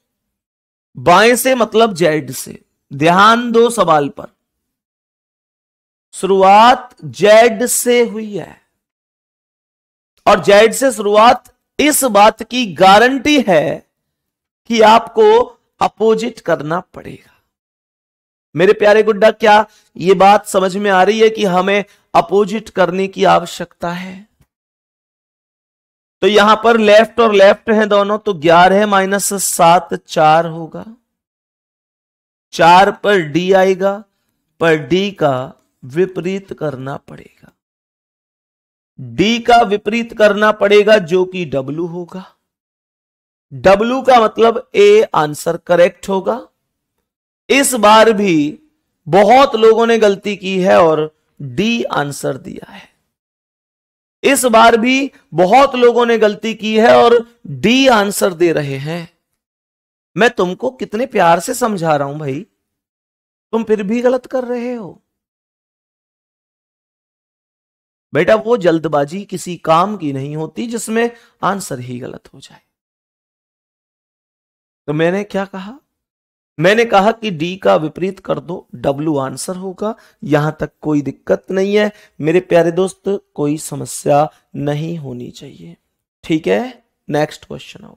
बाएं से मतलब जेड से। ध्यान दो सवाल पर, शुरुआत जेड से हुई है और जेड से शुरुआत इस बात की गारंटी है कि आपको अपोजिट करना पड़ेगा। मेरे प्यारे गुड्डा, क्या यह बात समझ में आ रही है कि हमें अपोजिट करने की आवश्यकता है? तो यहां पर लेफ्ट और लेफ्ट हैं दोनों, तो 11 माइनस 7 4 होगा। 4 पर डी आएगा, पर डी का विपरीत करना पड़ेगा। डी का विपरीत करना पड़ेगा जो कि डब्ल्यू होगा। डब्ल्यू का मतलब ए आंसर करेक्ट होगा। इस बार भी बहुत लोगों ने गलती की है और डी आंसर दिया है। इस बार भी बहुत लोगों ने गलती की है और डी आंसर दे रहे हैं। मैं तुमको कितने प्यार से समझा रहा हूं भाई, तुम फिर भी गलत कर रहे हो। बेटा, वो जल्दबाजी किसी काम की नहीं होती जिसमें आंसर ही गलत हो जाए। तो मैंने क्या कहा? मैंने कहा कि डी का विपरीत कर दो, डब्ल्यू आंसर होगा। यहां तक कोई दिक्कत नहीं है मेरे प्यारे दोस्त, कोई समस्या नहीं होनी चाहिए। ठीक है, नेक्स्ट क्वेश्चन आओ।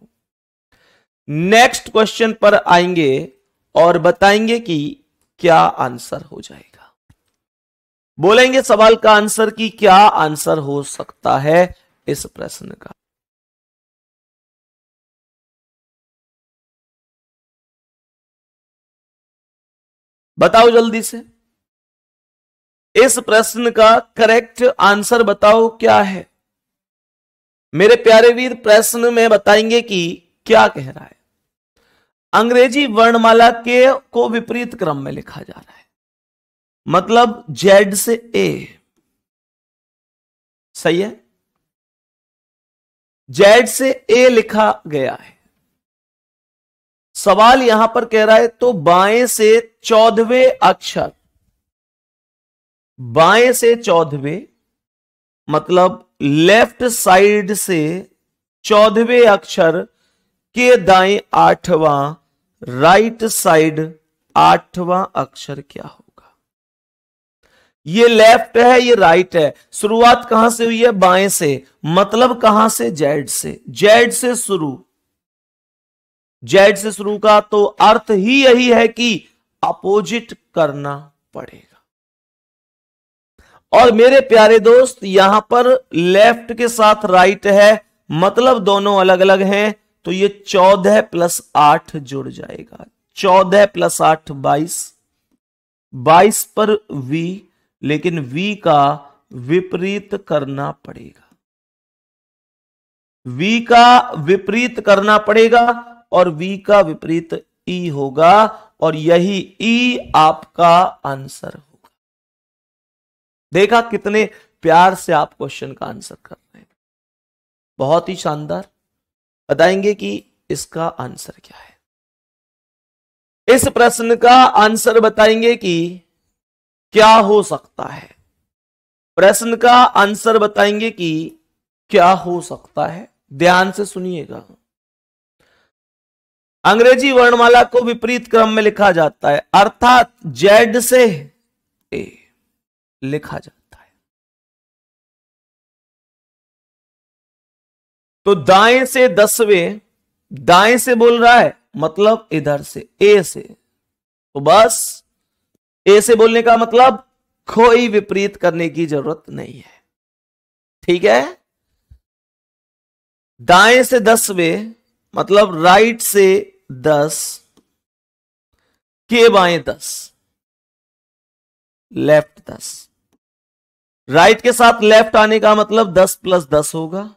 नेक्स्ट क्वेश्चन पर आएंगे और बताएंगे कि क्या आंसर हो जाएगा। बोलेंगे सवाल का आंसर कि क्या आंसर हो सकता है इस प्रश्न का। बताओ जल्दी से, इस प्रश्न का करेक्ट आंसर बताओ क्या है। मेरे प्यारे वीर, प्रश्न में बताएंगे कि क्या कह रहा है। अंग्रेजी वर्णमाला के को विपरीत क्रम में लिखा जा रहा है, मतलब जेड से ए। सही है, जेड से ए लिखा गया है। सवाल यहां पर कह रहा है तो बाएं से 14वें अक्षर, बाएं से 14वें मतलब लेफ्ट साइड से 14वें अक्षर के दाएं 8वां, राइट साइड 8वां अक्षर क्या होगा। ये लेफ्ट है, ये राइट है। शुरुआत कहां से हुई है? बाएं से, मतलब कहां से? जेड से। जेड से शुरू, जेड से शुरू का तो अर्थ ही यही है कि अपोजिट करना पड़ेगा। और मेरे प्यारे दोस्त, यहां पर लेफ्ट के साथ राइट है, मतलब दोनों अलग अलग हैं, तो ये 14 प्लस 8 जुड़ जाएगा। 14 प्लस 8 22, 22 पर v, लेकिन v का विपरीत करना पड़ेगा। v का विपरीत करना पड़ेगा और v का विपरीत e होगा, और यही e आपका आंसर होगा। देखा कितने प्यार से आप क्वेश्चन का आंसर कर रहे हैं, बहुत ही शानदार। बताएंगे कि इसका आंसर क्या है। इस प्रश्न का आंसर बताएंगे कि क्या हो सकता है। प्रश्न का आंसर बताएंगे कि क्या हो सकता है। ध्यान से सुनिएगा। अंग्रेजी वर्णमाला को विपरीत क्रम में लिखा जाता है, अर्थात जेड से ए लिखा जाता है। तो दाएं से 10वें, दाएं से बोल रहा है मतलब इधर से ए से, तो बस ए से बोलने का मतलब कोई विपरीत करने की जरूरत नहीं है। ठीक है, दाएं से 10वें मतलब राइट से 10 के बाएं 10, लेफ्ट 10। राइट के साथ लेफ्ट आने का मतलब 10 प्लस 10 होगा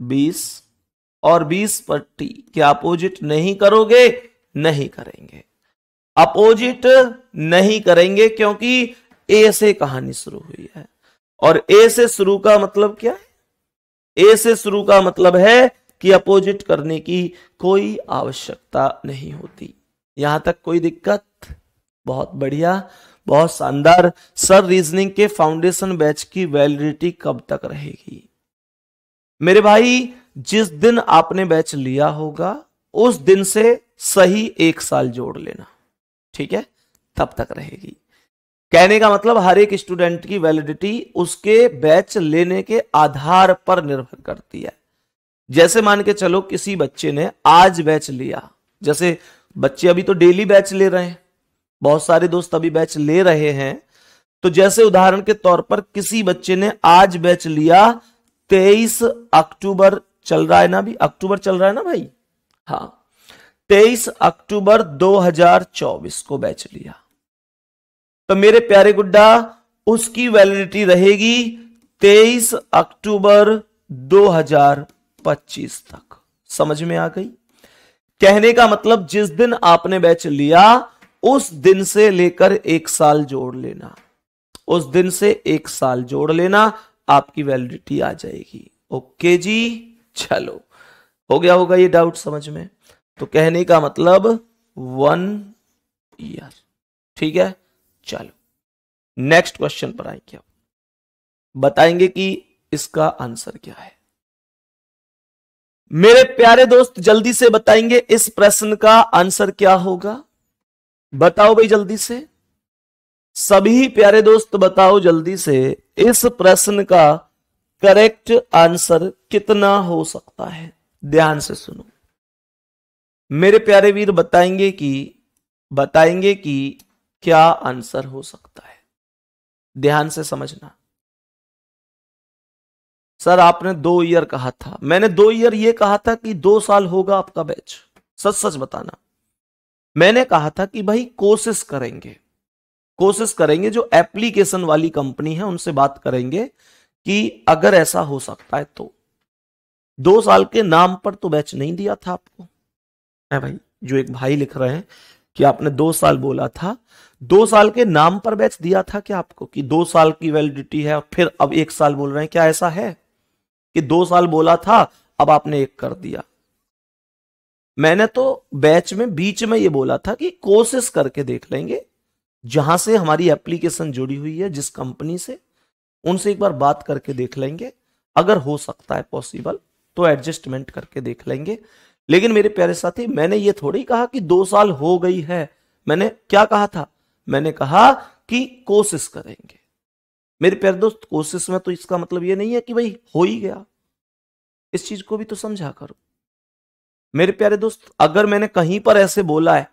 20, और 20 पर टी। क्या अपोजिट नहीं करोगे? नहीं करेंगे, अपोजिट नहीं करेंगे, क्योंकि ए से कहानी शुरू हुई है। और ए से शुरू का मतलब क्या है? ए से शुरू का मतलब है कि अपोजिट करने की कोई आवश्यकता नहीं होती। यहां तक कोई दिक्कत? बहुत बढ़िया, बहुत शानदार। सर, रीजनिंग के फाउंडेशन बैच की वैलिडिटी कब तक रहेगी? मेरे भाई, जिस दिन आपने बैच लिया होगा उस दिन से सही 1 साल जोड़ लेना, ठीक है, तब तक रहेगी। कहने का मतलब हर एक स्टूडेंट की वैलिडिटी उसके बैच लेने के आधार पर निर्भर करती है। जैसे मान के चलो किसी बच्चे ने आज बैच लिया, जैसे बच्चे अभी तो डेली बैच ले रहे हैं, बहुत सारे दोस्त अभी बैच ले रहे हैं, तो जैसे उदाहरण के तौर पर किसी बच्चे ने आज बैच लिया, 23 अक्टूबर चल रहा है ना, अभी अक्टूबर चल रहा है ना भाई, हाँ, 23 अक्टूबर 2024 को बैच लिया, तो मेरे प्यारे गुड्डा उसकी वैलिडिटी रहेगी 23 अक्टूबर 2025 तक। समझ में आ गई? कहने का मतलब जिस दिन आपने बैच लिया उस दिन से लेकर 1 साल जोड़ लेना, उस दिन से 1 साल जोड़ लेना, आपकी वैलिडिटी आ जाएगी। ओके जी, चलो हो गया होगा ये डाउट समझ में? तो कहने का मतलब 1 ईयर, ठीक है। चलो नेक्स्ट क्वेश्चन पर आएंगे, अब बताएंगे कि इसका आंसर क्या है। मेरे प्यारे दोस्त जल्दी से बताएंगे इस प्रश्न का आंसर क्या होगा, बताओ भाई जल्दी से, सभी प्यारे दोस्त बताओ जल्दी से, इस प्रश्न का करेक्ट आंसर कितना हो सकता है। ध्यान से सुनो मेरे प्यारे वीर, बताएंगे कि क्या आंसर हो सकता है, ध्यान से समझना। सर आपने 2 ईयर कहा था, मैंने 2 ईयर ये कहा था कि 2 साल होगा आपका बैच, सच सच बताना। मैंने कहा था कि भाई कोशिश करेंगे, जो एप्लीकेशन वाली कंपनी है उनसे बात करेंगे कि अगर ऐसा हो सकता है तो। 2 साल के नाम पर तो बैच नहीं दिया था आपको, है भाई, जो एक भाई लिख रहे हैं कि आपने 2 साल बोला था, 2 साल के नाम पर बैच दिया था क्या आपको कि 2 साल की वैलिडिटी है, और फिर अब 1 साल बोल रहे हैं, क्या ऐसा है कि 2 साल बोला था अब आपने 1 कर दिया? मैंने तो बैच में बीच में ये बोला था कि कोशिश करके देख लेंगे, जहां से हमारी एप्लीकेशन जुड़ी हुई है जिस कंपनी से, उनसे एक बार बात करके देख लेंगे, अगर हो सकता है पॉसिबल तो एडजस्टमेंट करके देख लेंगे। लेकिन मेरे प्यारे साथी, मैंने ये थोड़ी कहा कि 2 साल हो गई है, मैंने क्या कहा था, मैंने कहा कि कोशिश करेंगे। मेरे प्यारे दोस्त कोशिश में तो इसका मतलब ये नहीं है कि भाई हो ही गया, इस चीज को भी तो समझा करो मेरे प्यारे दोस्त। अगर मैंने कहीं पर ऐसे बोला है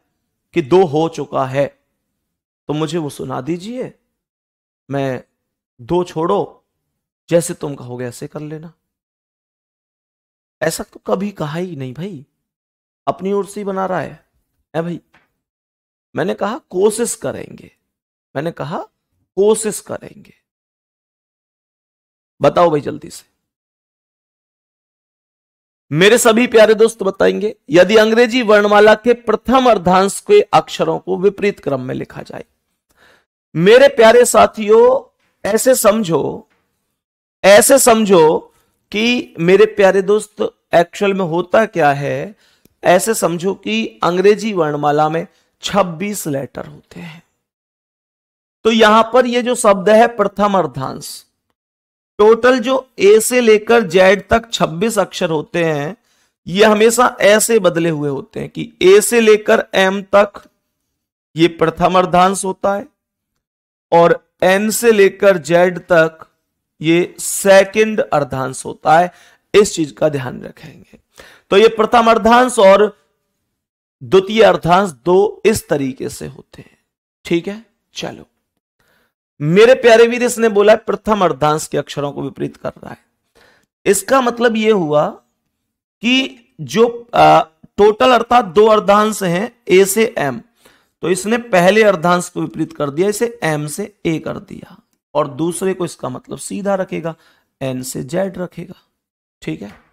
कि 2 हो चुका है तो मुझे वो सुना दीजिए, मैं 2 छोड़ो, जैसे तुम कहोगे ऐसे कर लेना। ऐसा तो कभी कहा ही नहीं भाई, अपनी ओर से ही बना रहा है भाई। मैंने कहा कोशिश करेंगे, मैंने कहा कोशिश करेंगे। बताओ भाई जल्दी से मेरे सभी प्यारे दोस्त बताएंगे, यदि अंग्रेजी वर्णमाला के प्रथम अर्धांश के अक्षरों को विपरीत क्रम में लिखा जाए। मेरे प्यारे साथियों ऐसे समझो कि मेरे प्यारे दोस्त एक्चुअल में होता क्या है, ऐसे समझो कि अंग्रेजी वर्णमाला में 26 लेटर होते हैं, तो यहां पर ये जो शब्द है प्रथम अर्धांश, टोटल जो ए से लेकर जेड तक 26 अक्षर होते हैं, ये हमेशा ऐसे बदले हुए होते हैं कि ए से लेकर एम तक ये प्रथम अर्धांश होता है, और एन से लेकर जेड तक ये सेकंड अर्धांश होता है। इस चीज का ध्यान रखेंगे। तो ये प्रथम अर्धांश और द्वितीय अर्धांश 2 इस तरीके से होते हैं, ठीक है। चलो मेरे प्यारे वीर, इसने बोला है प्रथम अर्धांश के अक्षरों को विपरीत कर रहा है, इसका मतलब यह हुआ कि जो टोटल अर्थात 2 अर्धांश हैं ए से एम, तो इसने पहले अर्धांश को विपरीत कर दिया, इसे एम से ए कर दिया, और दूसरे को इसका मतलब सीधा रखेगा, एन से जेड रखेगा, ठीक है।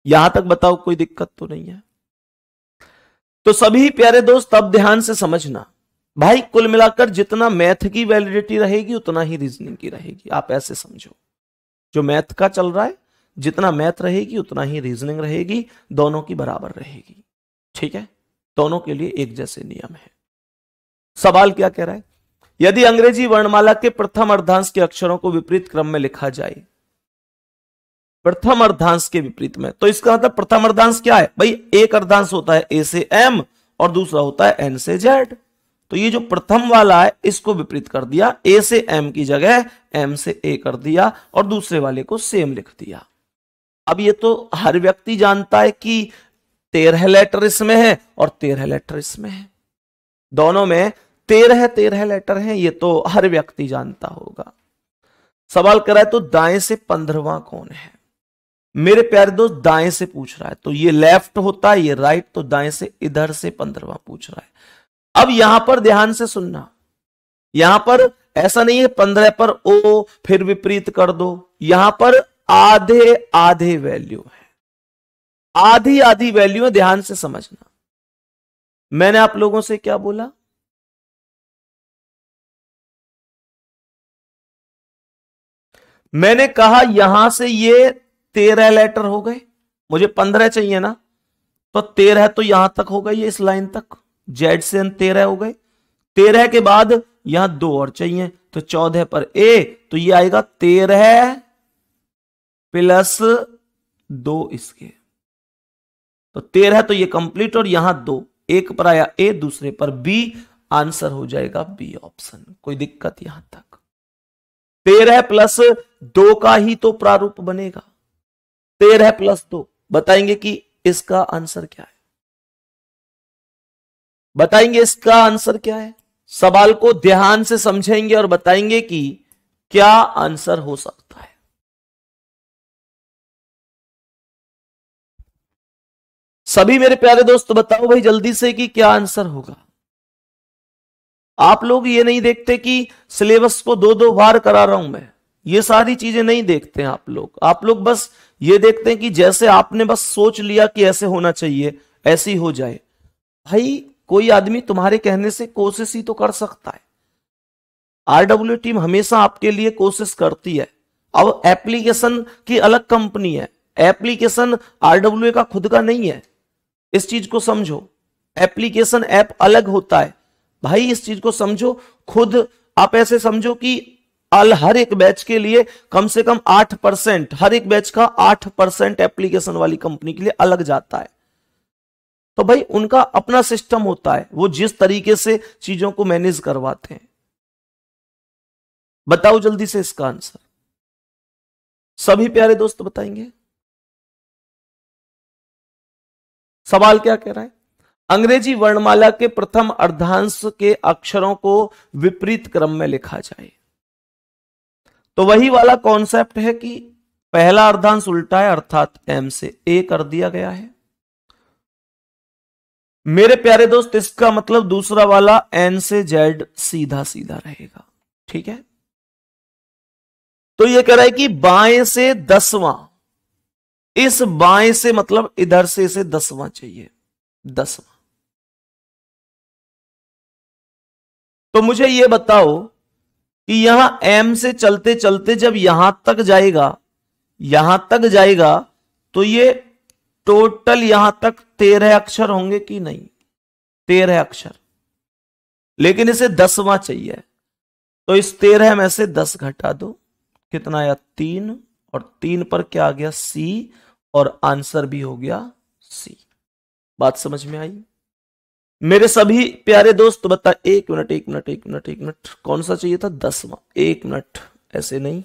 यहां तक बताओ कोई दिक्कत तो नहीं है? तो सभी प्यारे दोस्त अब ध्यान से समझना भाई, कुल मिलाकर जितना मैथ की वैलिडिटी रहेगी उतना ही रीजनिंग की रहेगी। आप ऐसे समझो, जो मैथ का चल रहा है, जितना मैथ रहेगी उतना ही रीजनिंग रहेगी, दोनों की बराबर रहेगी, ठीक है। दोनों के लिए एक जैसे नियम है। सवाल क्या कह रहा है, यदि अंग्रेजी वर्णमाला के प्रथम अर्धांश के अक्षरों को विपरीत क्रम में लिखा जाए, प्रथम अर्धांश के विपरीत में, तो इसका मतलब प्रथम अर्धांश क्या है भाई? एक अर्धांश होता है ए से एम और दूसरा होता है एन से जेड। तो ये जो प्रथम वाला है इसको विपरीत कर दिया, ए से एम की जगह एम से ए कर दिया और दूसरे वाले को सेम लिख दिया। अब ये तो हर व्यक्ति जानता है कि 13 लेटर इसमें है और 13 लेटर इसमें है, दोनों में 13 लेटर हैं, ये तो हर व्यक्ति जानता होगा। सवाल करा है तो दाएं से 15वां कौन है? मेरे प्यारे दोस्त दाएं से पूछ रहा है, तो ये लेफ्ट होता है, ये राइट, तो दाएं से इधर से 15वां पूछ रहा है। अब यहां पर ध्यान से सुनना, यहां पर ऐसा नहीं है 15 पर ओ फिर विपरीत कर दो, यहां पर आधे आधे वैल्यू है, आधी आधी वैल्यू है, ध्यान से समझना। मैंने आप लोगों से क्या बोला? मैंने कहा यहां से ये 13 लेटर हो गए, मुझे 15 चाहिए ना, तो 13 तो यहां तक हो गई, इस लाइन तक जेड से 13 हो गए। 13 के बाद यहां 2 और चाहिए, तो 14 पर ए, तो ये आएगा 13 प्लस 2 इसके, तो 13 तो ये कंप्लीट, और यहां 2, एक पर आया ए, दूसरे पर बी, आंसर हो जाएगा बी ऑप्शन। कोई दिक्कत यहां तक? 13 प्लस 2 का ही तो प्रारूप बनेगा, 13 प्लस 2। बताएंगे कि इसका आंसर क्या है? बताएंगे इसका आंसर क्या है? सवाल को ध्यान से समझेंगे और बताएंगे कि क्या आंसर हो सकता है। सभी मेरे प्यारे दोस्त बताओ भाई जल्दी से कि क्या आंसर होगा। आप लोग ये नहीं देखते कि सिलेबस को 2-2 बार करा रहा हूं मैं, ये सारी चीजें नहीं देखते हैं आप लोग बस ये देखते हैं कि जैसे आपने बस सोच लिया कि ऐसे होना चाहिए ऐसी हो जाए। भाई कोई आदमी तुम्हारे कहने से कोशिश ही तो कर सकता है। आरडब्ल्यू टीम हमेशा आपके लिए कोशिश करती है। अब एप्लीकेशन की अलग कंपनी है, एप्लीकेशन आरडब्ल्यू का खुद का नहीं है, इस चीज को समझो। एप्लीकेशन ऐप अलग होता है भाई, इस चीज को समझो। खुद आप ऐसे समझो कि हर एक बैच के लिए कम से कम 8%, हर एक बैच का 8% एप्लीकेशन वाली कंपनी के लिए अलग जाता है। तो भाई उनका अपना सिस्टम होता है, वो जिस तरीके से चीजों को मैनेज करवाते हैं। बताओ जल्दी से इसका आंसर, सभी प्यारे दोस्त बताएंगे। सवाल क्या कह रहा है? अंग्रेजी वर्णमाला के प्रथम अर्धांश के अक्षरों को विपरीत क्रम में लिखा जाए। तो वही वाला कॉन्सेप्ट है कि पहला अर्धांश उल्टा है, अर्थात एम से ए कर दिया गया है। मेरे प्यारे दोस्त इसका मतलब दूसरा वाला एन से जेड सीधा सीधा रहेगा, ठीक है। तो यह कह रहा है कि बाएं से 10वां, इस बाएं से मतलब इधर से इसे 10वां चाहिए, 10वां। तो मुझे यह बताओ कि यहां एम से चलते चलते जब यहां तक जाएगा तो ये टोटल यहां तक 13 अक्षर होंगे कि नहीं? 13 अक्षर, लेकिन इसे 10वां चाहिए। तो इस 13 में से 10 घटा दो, कितना आया? 3, और 3 पर क्या आ गया? सी, और आंसर भी हो गया सी। बात समझ में आई मेरे सभी प्यारे दोस्त? बता, एक मिनट, कौन सा चाहिए था? 10वां, 1 मिनट, ऐसे नहीं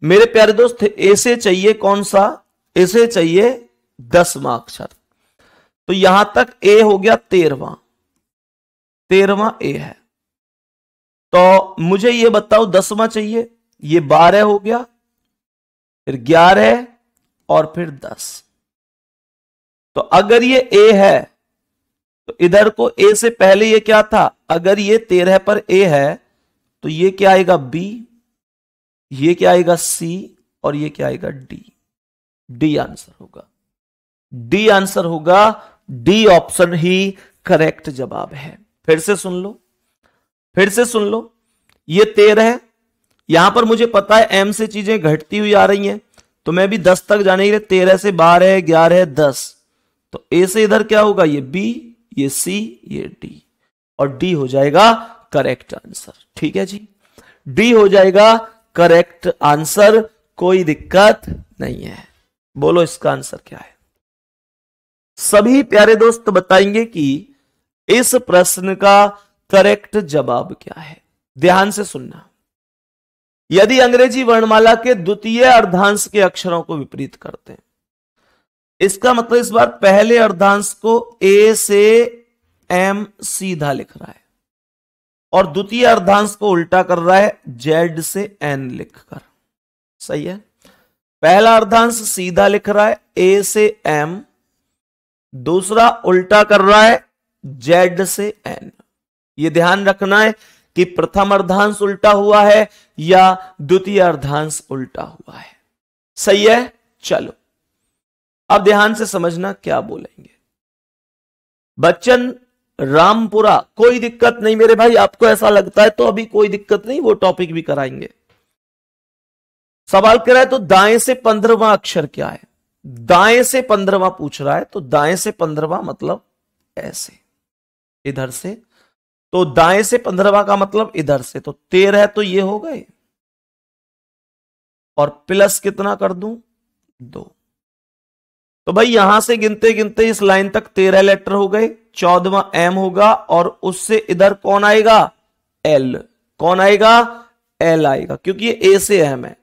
मेरे प्यारे दोस्त, ऐसे चाहिए कौन सा? ऐसे चाहिए 10वां अक्षर। तो यहां तक ए हो गया 13वां ए है। तो मुझे ये बताओ 10वां चाहिए, ये 12 हो गया, फिर 11 और फिर 10। तो अगर ये ए है तो इधर को ए से पहले ये क्या था? अगर ये 13 पर ए है तो ये क्या आएगा? बी, ये क्या आएगा? सी, और ये क्या आएगा? डी। डी आंसर होगा, डी आंसर होगा, डी ऑप्शन ही करेक्ट जवाब है। फिर से सुन लो, ये 13 है, यहां पर मुझे पता है एम से चीजें घटती हुई आ रही हैं, तो मैं भी 10 तक जाने के लिए 13 से 12, 11, 10, तो ए से इधर क्या होगा? ये बी, ये सी, ये डी, और डी हो जाएगा करेक्ट आंसर। ठीक है जी, डी हो जाएगा करेक्ट आंसर, कोई दिक्कत नहीं है। बोलो इसका आंसर क्या है। सभी प्यारे दोस्त बताएंगे कि इस प्रश्न का करेक्ट जवाब क्या है। ध्यान से सुनना। यदि अंग्रेजी वर्णमाला के द्वितीय अर्धांश के अक्षरों को विपरीत करते हैं, इसका मतलब इस बार पहले अर्धांश को ए से एम सीधा लिख रहा है और द्वितीय अर्धांश को उल्टा कर रहा है जेड से एन लिखकर। सही है, पहला अर्धांश सीधा लिख रहा है ए से एम, दूसरा उल्टा कर रहा है जेड से एन। यह ध्यान रखना है कि प्रथम अर्धांश उल्टा हुआ है या द्वितीय अर्धांश उल्टा हुआ है। सही है, चलो अब ध्यान से समझना क्या बोलेंगे। बच्चन रामपुरा, कोई दिक्कत नहीं मेरे भाई, आपको ऐसा लगता है तो अभी कोई दिक्कत नहीं, वो टॉपिक भी कराएंगे। सवाल कर रहा है तो दाएं से 15वां अक्षर क्या है। दाएं से 15वां पूछ रहा है, तो दाएं से 15वां मतलब ऐसे इधर से, तो दाएं से 15वां का मतलब इधर से, तो 13 तो ये हो गए और प्लस कितना कर दूं 2। तो भाई यहां से गिनते गिनते इस लाइन तक 13 लेटर हो गए, 14वां एम होगा और उससे इधर कौन आएगा एल। कौन आएगा एल आएगा, क्योंकि ये ए से एम है,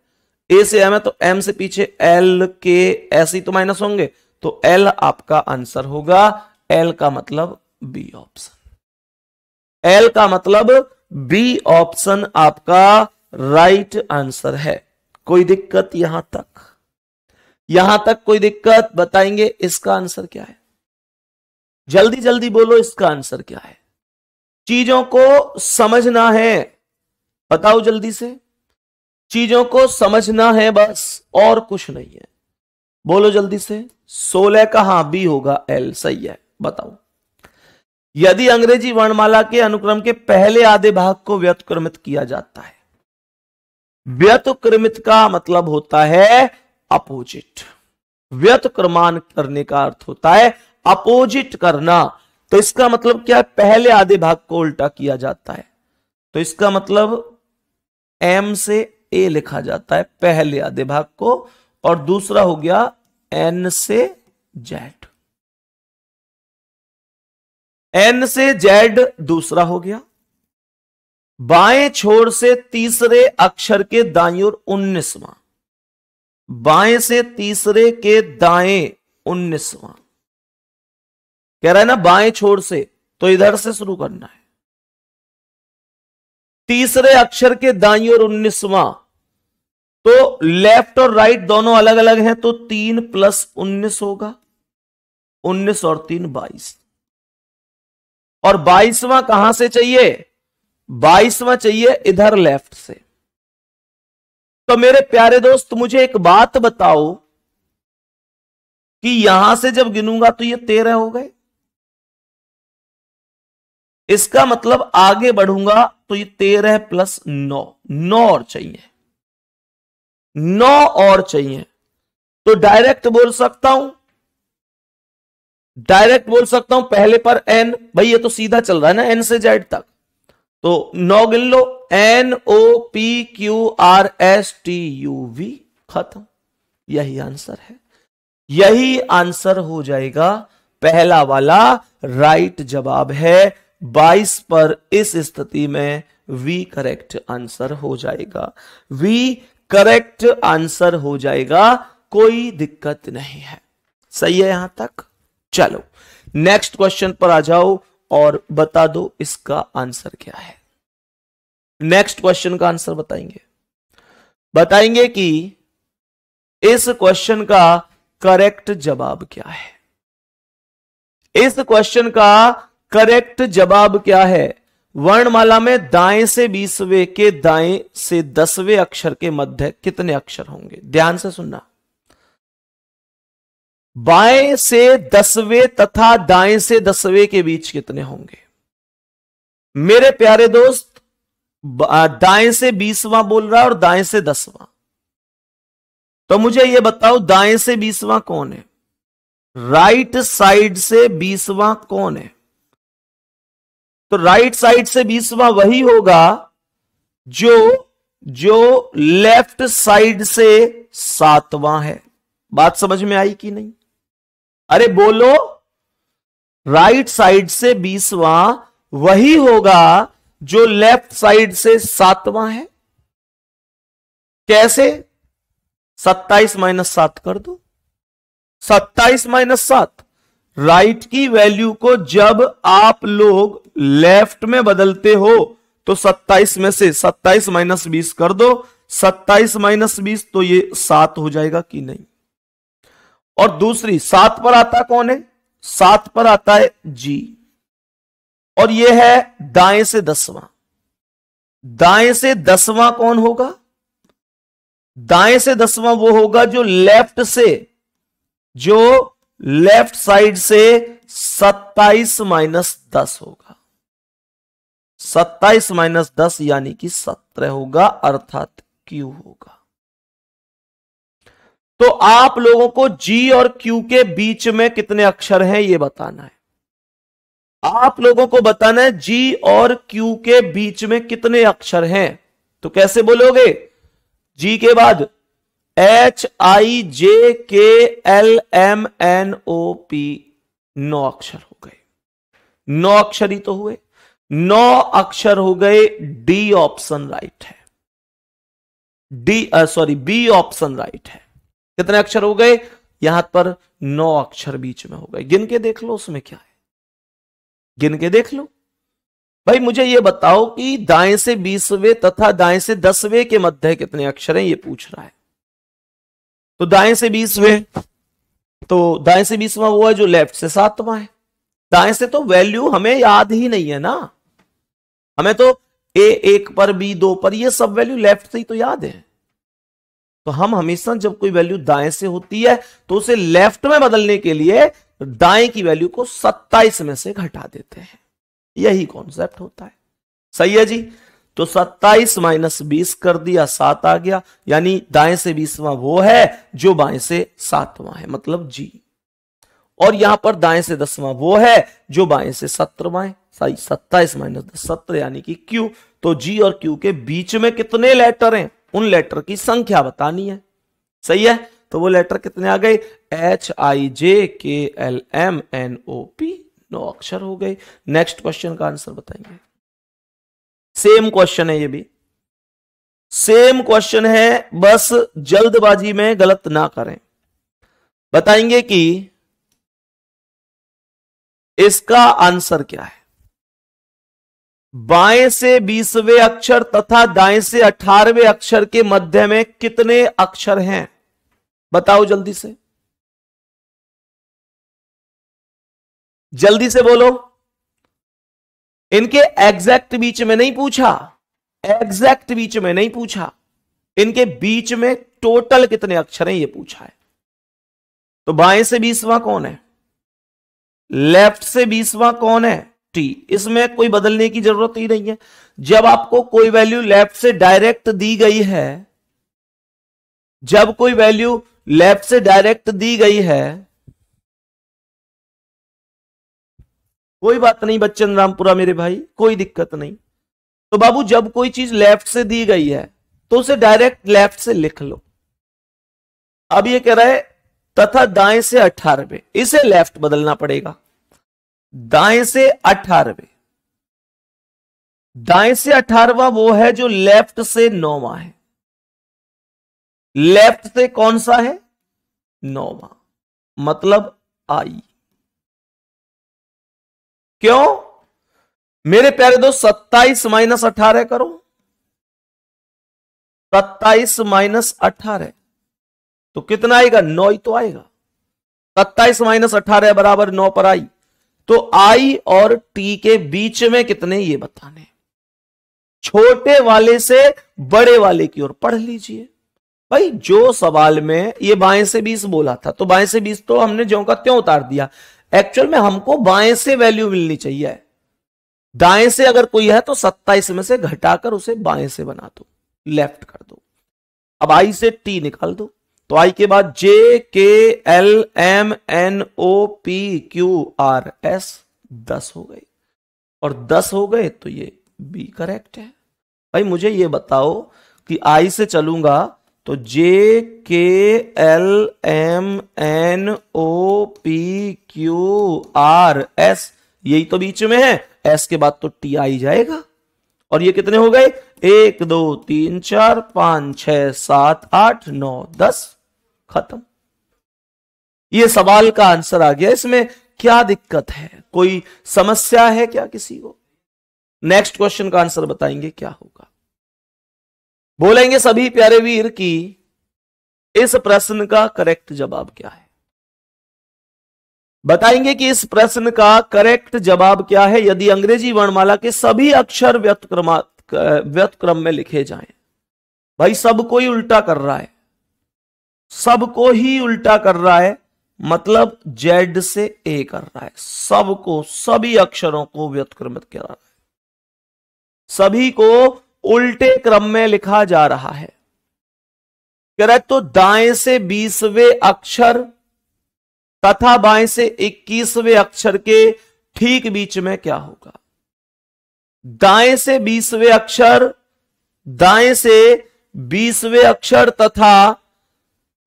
ए से एम है तो एम से पीछे एल के ऐसे ही तो माइनस होंगे, तो एल आपका आंसर होगा। एल का मतलब बी ऑप्शन, एल का मतलब बी ऑप्शन आपका राइट आंसर है। कोई दिक्कत यहां तक, यहां तक कोई दिक्कत। बताएंगे इसका आंसर क्या है, जल्दी जल्दी बोलो इसका आंसर क्या है। चीजों को समझना है, बताओ जल्दी से, चीजों को समझना है बस, और कुछ नहीं है। बोलो जल्दी से। 16 का हां बी होगा, एल सही है। बताओ, यदि अंग्रेजी वर्णमाला के अनुक्रम के पहले आधे भाग को व्युत्क्रमित किया जाता है, व्युत्क्रमित का मतलब होता है अपोजिट, व्युत्क्रमान करने का अर्थ होता है अपोजिट करना। तो इसका मतलब क्या है, पहले आधे भाग को उल्टा किया जाता है, तो इसका मतलब एम से ए लिखा जाता है पहले आधे भाग को, और दूसरा हो गया एन से जेड, एन से जेड दूसरा हो गया। बाएं छोर से तीसरे अक्षर के दाईं ओर 19वां, बाएं से तीसरे के दाएं 19वां कह रहा है ना, बाएं छोर से, तो इधर से शुरू करना है। तीसरे अक्षर के दाईं ओर 19वां, तो लेफ्ट और राइट दोनों अलग अलग हैं, तो 3 + 19 होगा, 19 और 3 22, और 22वां कहां से चाहिए, 22वां चाहिए इधर लेफ्ट से। तो मेरे प्यारे दोस्त मुझे एक बात बताओ कि यहां से जब गिनूंगा तो ये 13 हो गए, इसका मतलब आगे बढ़ूंगा तो ये 13 + 9, 9 और चाहिए, 9 और चाहिए। तो डायरेक्ट बोल सकता हूं, डायरेक्ट बोल सकता हूं पहले पर एन, भाई ये तो सीधा चल रहा है ना एन से जेड तक, तो 9 गिन लो, NOPQRSTUV, खत्म। यही आंसर है, यही आंसर हो जाएगा, पहला वाला राइट जवाब है। 22 पर इस स्थिति में वी करेक्ट आंसर हो जाएगा, वी करेक्ट आंसर हो जाएगा, कोई दिक्कत नहीं है। सही है यहां तक। चलो नेक्स्ट क्वेश्चन पर आ जाओ और बता दो इसका आंसर क्या है। नेक्स्ट क्वेश्चन का आंसर बताएंगे, बताएंगे कि इस क्वेश्चन का करेक्ट जवाब क्या है। इस क्वेश्चन का करेक्ट जवाब क्या है। वर्णमाला में दाएं से 20वें के दाएं से 10वें अक्षर के मध्य कितने अक्षर होंगे। ध्यान से सुनना, बाएं से 10वें तथा दाएं से 10वें के बीच कितने होंगे। मेरे प्यारे दोस्त दाएं से 20वां बोल रहा है और दाएं से 10वां, तो मुझे यह बताओ दाएं से 20वां कौन है, राइट साइड से 20वां कौन है। तो राइट साइड से 20वां वही होगा जो जो लेफ्ट साइड से 7वां है। बात समझ में आई कि नहीं? अरे बोलो, राइट साइड से 20वां वही होगा जो लेफ्ट साइड से 7वां है। कैसे? 27 माइनस 7 कर दो। 27 माइनस 7, राइट की वैल्यू को जब आप लोग लेफ्ट में बदलते हो तो 27 में से 27 माइनस 20 कर दो। 27 माइनस 20 तो ये 7 हो जाएगा कि नहीं? और दूसरी 7 पर आता कौन है? 7 पर आता है जी, और ये है दाएं से 10वां। दाएं से 10वां कौन होगा? दाएं से 10वां वो होगा जो लेफ्ट साइड से 27 माइनस 10 होगा। 27 माइनस 10 यानी कि 17 होगा, अर्थात क्यू होगा। तो आप लोगों को जी और क्यू के बीच में कितने अक्षर हैं यह बताना है। आप लोगों को बताना है जी और क्यू के बीच में कितने अक्षर हैं। तो कैसे बोलोगे? जी के बाद HIJKLMNOP, 9 अक्षर हो गए। 9 अक्षर ही तो हुए। 9 अक्षर हो गए। डी ऑप्शन राइट है। बी ऑप्शन राइट है। कितने अक्षर हो गए? यहां पर 9 अक्षर बीच में हो गए। गिन के देख लो उसमें क्या है, गिन के देख लो। भाई मुझे यह बताओ कि दाएं से 20वें तथा दाएं से 10वें के मध्य कितने अक्षर हैं, यह पूछ रहा है। तो दाएं से 20वें, तो दाएं से 20वां वो है जो लेफ्ट से 7वां है। दाएं से तो वैल्यू हमें याद ही नहीं है ना, हमें तो A1 पर, B2 पर, ये सब वैल्यू लेफ्ट से ही तो याद है। तो हम हमेशा जब कोई वैल्यू दाएं से होती है तो उसे लेफ्ट में बदलने के लिए दाएं की वैल्यू को 27 में से घटा देते हैं। यही कॉन्सेप्ट होता है। सही है जी। तो 27 माइनस 20 कर दिया, 7 आ गया। यानी दाएं से 20वां वो है जो बाएं से 7वां है, मतलब जी। और यहां पर दाएं से 10वां वो है जो बाएं से 17वां है। सही, 27 माइनस 10 17 यानी कि क्यू। तो जी और क्यू के बीच में कितने लेटर हैं, उन लेटर की संख्या बतानी है। सही है। तो वो लेटर कितने आ गए? HIJKLMNOP, 9 अक्षर हो गए। नेक्स्ट क्वेश्चन का आंसर बताएंगे। सेम क्वेश्चन है, ये भी सेम क्वेश्चन है, बस जल्दबाजी में गलत ना करें। बताएंगे कि इसका आंसर क्या है। बाएं से 20वें अक्षर तथा दाएं से 18वें अक्षर के मध्य में कितने अक्षर हैं? बताओ जल्दी से, जल्दी से बोलो। इनके एग्जैक्ट बीच में नहीं पूछा, एग्जैक्ट बीच में नहीं पूछा, इनके बीच में टोटल कितने अक्षर हैं यह पूछा है। तो बाएं से 20वां कौन है? लेफ्ट से 20वां कौन है? टी। इसमें कोई बदलने की जरूरत ही नहीं है। जब आपको कोई वैल्यू लेफ्ट से डायरेक्ट दी गई है, जब कोई वैल्यू लेफ्ट से डायरेक्ट दी गई है, कोई बात नहीं बच्चन रामपुरा मेरे भाई, कोई दिक्कत नहीं। तो बाबू जब कोई चीज लेफ्ट से दी गई है तो उसे डायरेक्ट लेफ्ट से लिख लो। अब ये कह रहा है तथा दाएं से 18वें, इसे लेफ्ट बदलना पड़ेगा। दाएं से 18वें, दाएं से 18वां वो है जो लेफ्ट से 9वां है। लेफ्ट से कौन सा है? 9वां, मतलब आई। क्यों मेरे प्यारे दोस्त? 27 माइनस 18 करो। 27 माइनस 18 तो कितना आएगा? 9 ही तो आएगा। 27 माइनस 18 बराबर 9 पर आई। तो आई और टी के बीच में कितने ये बताने। छोटे वाले से बड़े वाले की ओर पढ़ लीजिए। भाई जो सवाल में ये बाएं से 20 बोला था तो बाएं से 20 तो हमने ज्यों का त्यों उतार दिया। एक्चुअल में हमको बाएं से वैल्यू मिलनी चाहिए। दाएं से अगर कोई है तो 27 में से घटाकर उसे बाएं से बना दो, लेफ्ट कर दो। अब आई से टी निकाल दो। तो आई के बाद JKLMNOP QRS 10 हो गई। और 10 हो गए तो ये बी करेक्ट है। भाई मुझे ये बताओ कि आई से चलूंगा तो J K L M N O P Q R S, यही तो बीच में है, एस के बाद तो टी आई जाएगा। और ये कितने हो गए? 1 2 3 4 5 6 7 8 9 10, खत्म। ये सवाल का आंसर आ गया। इसमें क्या दिक्कत है? कोई समस्या है क्या किसी को? नेक्स्ट क्वेश्चन का आंसर बताएंगे क्या होगा। बोलेंगे सभी प्यारे वीर कि इस प्रश्न का करेक्ट जवाब क्या है। बताएंगे कि इस प्रश्न का करेक्ट जवाब क्या है यदि अंग्रेजी वर्णमाला के सभी अक्षर व्युत्क्रम में लिखे जाएं। भाई सबको ही उल्टा कर रहा है, सबको ही उल्टा कर रहा है, मतलब जेड से ए कर रहा है। सबको, सभी अक्षरों को व्युत्क्रमित कर रहा है, सभी को उल्टे क्रम में लिखा जा रहा है। कह रहा है तो दाएं से 20वें अक्षर तथा बाएं से 21वें अक्षर के ठीक बीच में क्या होगा? दाएं से 20वें अक्षर, दाएं से 20वें अक्षर तथा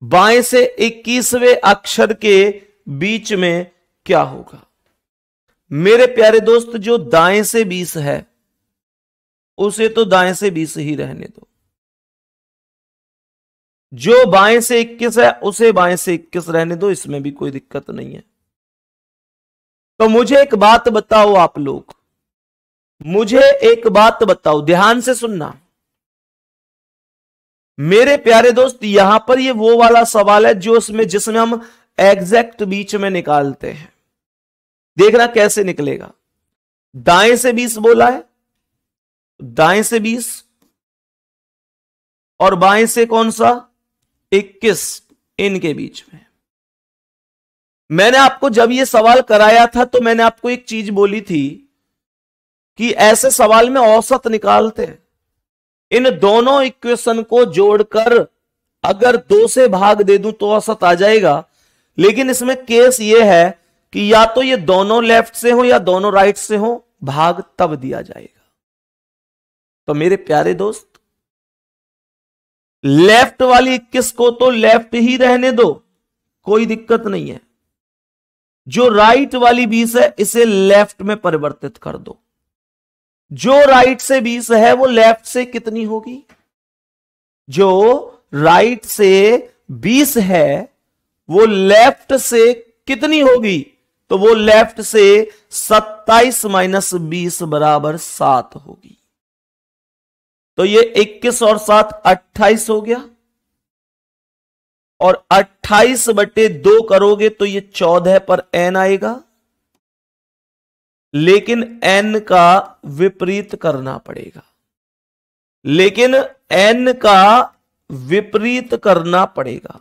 बाएं से 21वें अक्षर के बीच में क्या होगा? मेरे प्यारे दोस्त, जो दाएं से 20 है उसे तो दाएं से 20 ही रहने दो, जो बाएं से 21 है उसे बाएं से 21 रहने दो, इसमें भी कोई दिक्कत नहीं है। तो मुझे एक बात बताओ आप लोग, मुझे एक बात बताओ, ध्यान से सुनना मेरे प्यारे दोस्त। यहां पर ये वो वाला सवाल है जो जिसमें हम एग्जैक्ट बीच में निकालते हैं। देखना कैसे निकलेगा। दाएं से 20 बोला है, दाएं से 20 और बाएं से कौन सा? 21, इनके बीच में। मैंने आपको जब ये सवाल कराया था तो मैंने आपको एक चीज बोली थी कि ऐसे सवाल में औसत निकालते हैं। इन दोनों इक्वेशन को जोड़कर अगर 2 से भाग दे दूं तो औसत आ जाएगा, लेकिन इसमें केस ये है कि या तो ये दोनों लेफ्ट से हो या दोनों राइट से हो, भाग तब दिया जाएगा। तो मेरे प्यारे दोस्त, लेफ्ट वाली 21 को तो लेफ्ट ही रहने दो, कोई दिक्कत नहीं है। जो राइट वाली 20 है इसे लेफ्ट में परिवर्तित कर दो। जो राइट से 20 है वो लेफ्ट से कितनी होगी? जो राइट से 20 है वो लेफ्ट से कितनी होगी? तो वो लेफ्ट से 27 माइनस 20 बराबर 7 होगी। तो ये 21 और 7 28 हो गया, और 28/2 करोगे तो ये 14 पर n आएगा, लेकिन n का विपरीत करना पड़ेगा, लेकिन n का विपरीत करना पड़ेगा।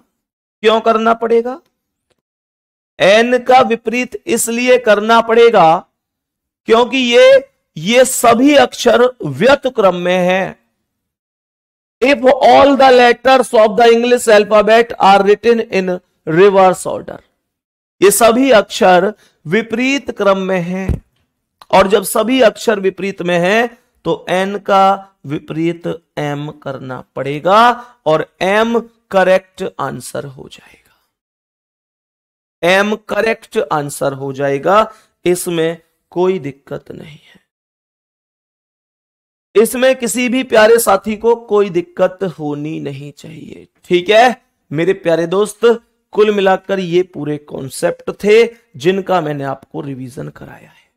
क्यों करना पड़ेगा? n का विपरीत इसलिए करना पड़ेगा क्योंकि ये सभी अक्षर व्युत्क्रम में है। If all the letters of the English alphabet are written in reverse order, ये सभी अक्षर विपरीत क्रम में हैं, और जब सभी अक्षर विपरीत में हैं तो n का विपरीत m करना पड़ेगा, और m करेक्ट आंसर हो जाएगा। m करेक्ट आंसर हो जाएगा, इसमें कोई दिक्कत नहीं है। इसमें किसी भी प्यारे साथी को कोई दिक्कत होनी नहीं चाहिए। ठीक है मेरे प्यारे दोस्त, कुल मिलाकर ये पूरे कॉन्सेप्ट थे जिनका मैंने आपको रिवीजन कराया है,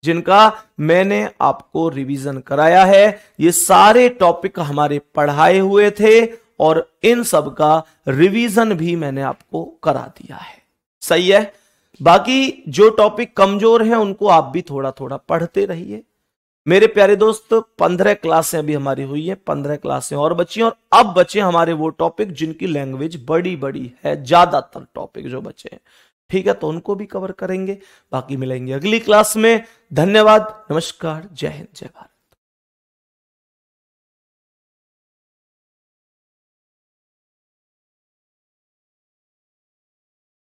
जिनका मैंने आपको रिवीजन कराया है। ये सारे टॉपिक हमारे पढ़ाए हुए थे और इन सब का रिवीजन भी मैंने आपको करा दिया है। सही है। बाकी जो टॉपिक कमजोर हैं उनको आप भी थोड़ा थोड़ा पढ़ते रहिए। मेरे प्यारे दोस्त 15 क्लासें अभी हमारी हुई हैं, 15 क्लासें और बची हैं, और अब बचे हमारे वो टॉपिक जिनकी लैंग्वेज बड़ी बड़ी है, ज्यादातर टॉपिक जो बचे हैं। ठीक है, तो उनको भी कवर करेंगे। बाकी मिलेंगे अगली क्लास में। धन्यवाद, नमस्कार, जय हिंद, जय भारत।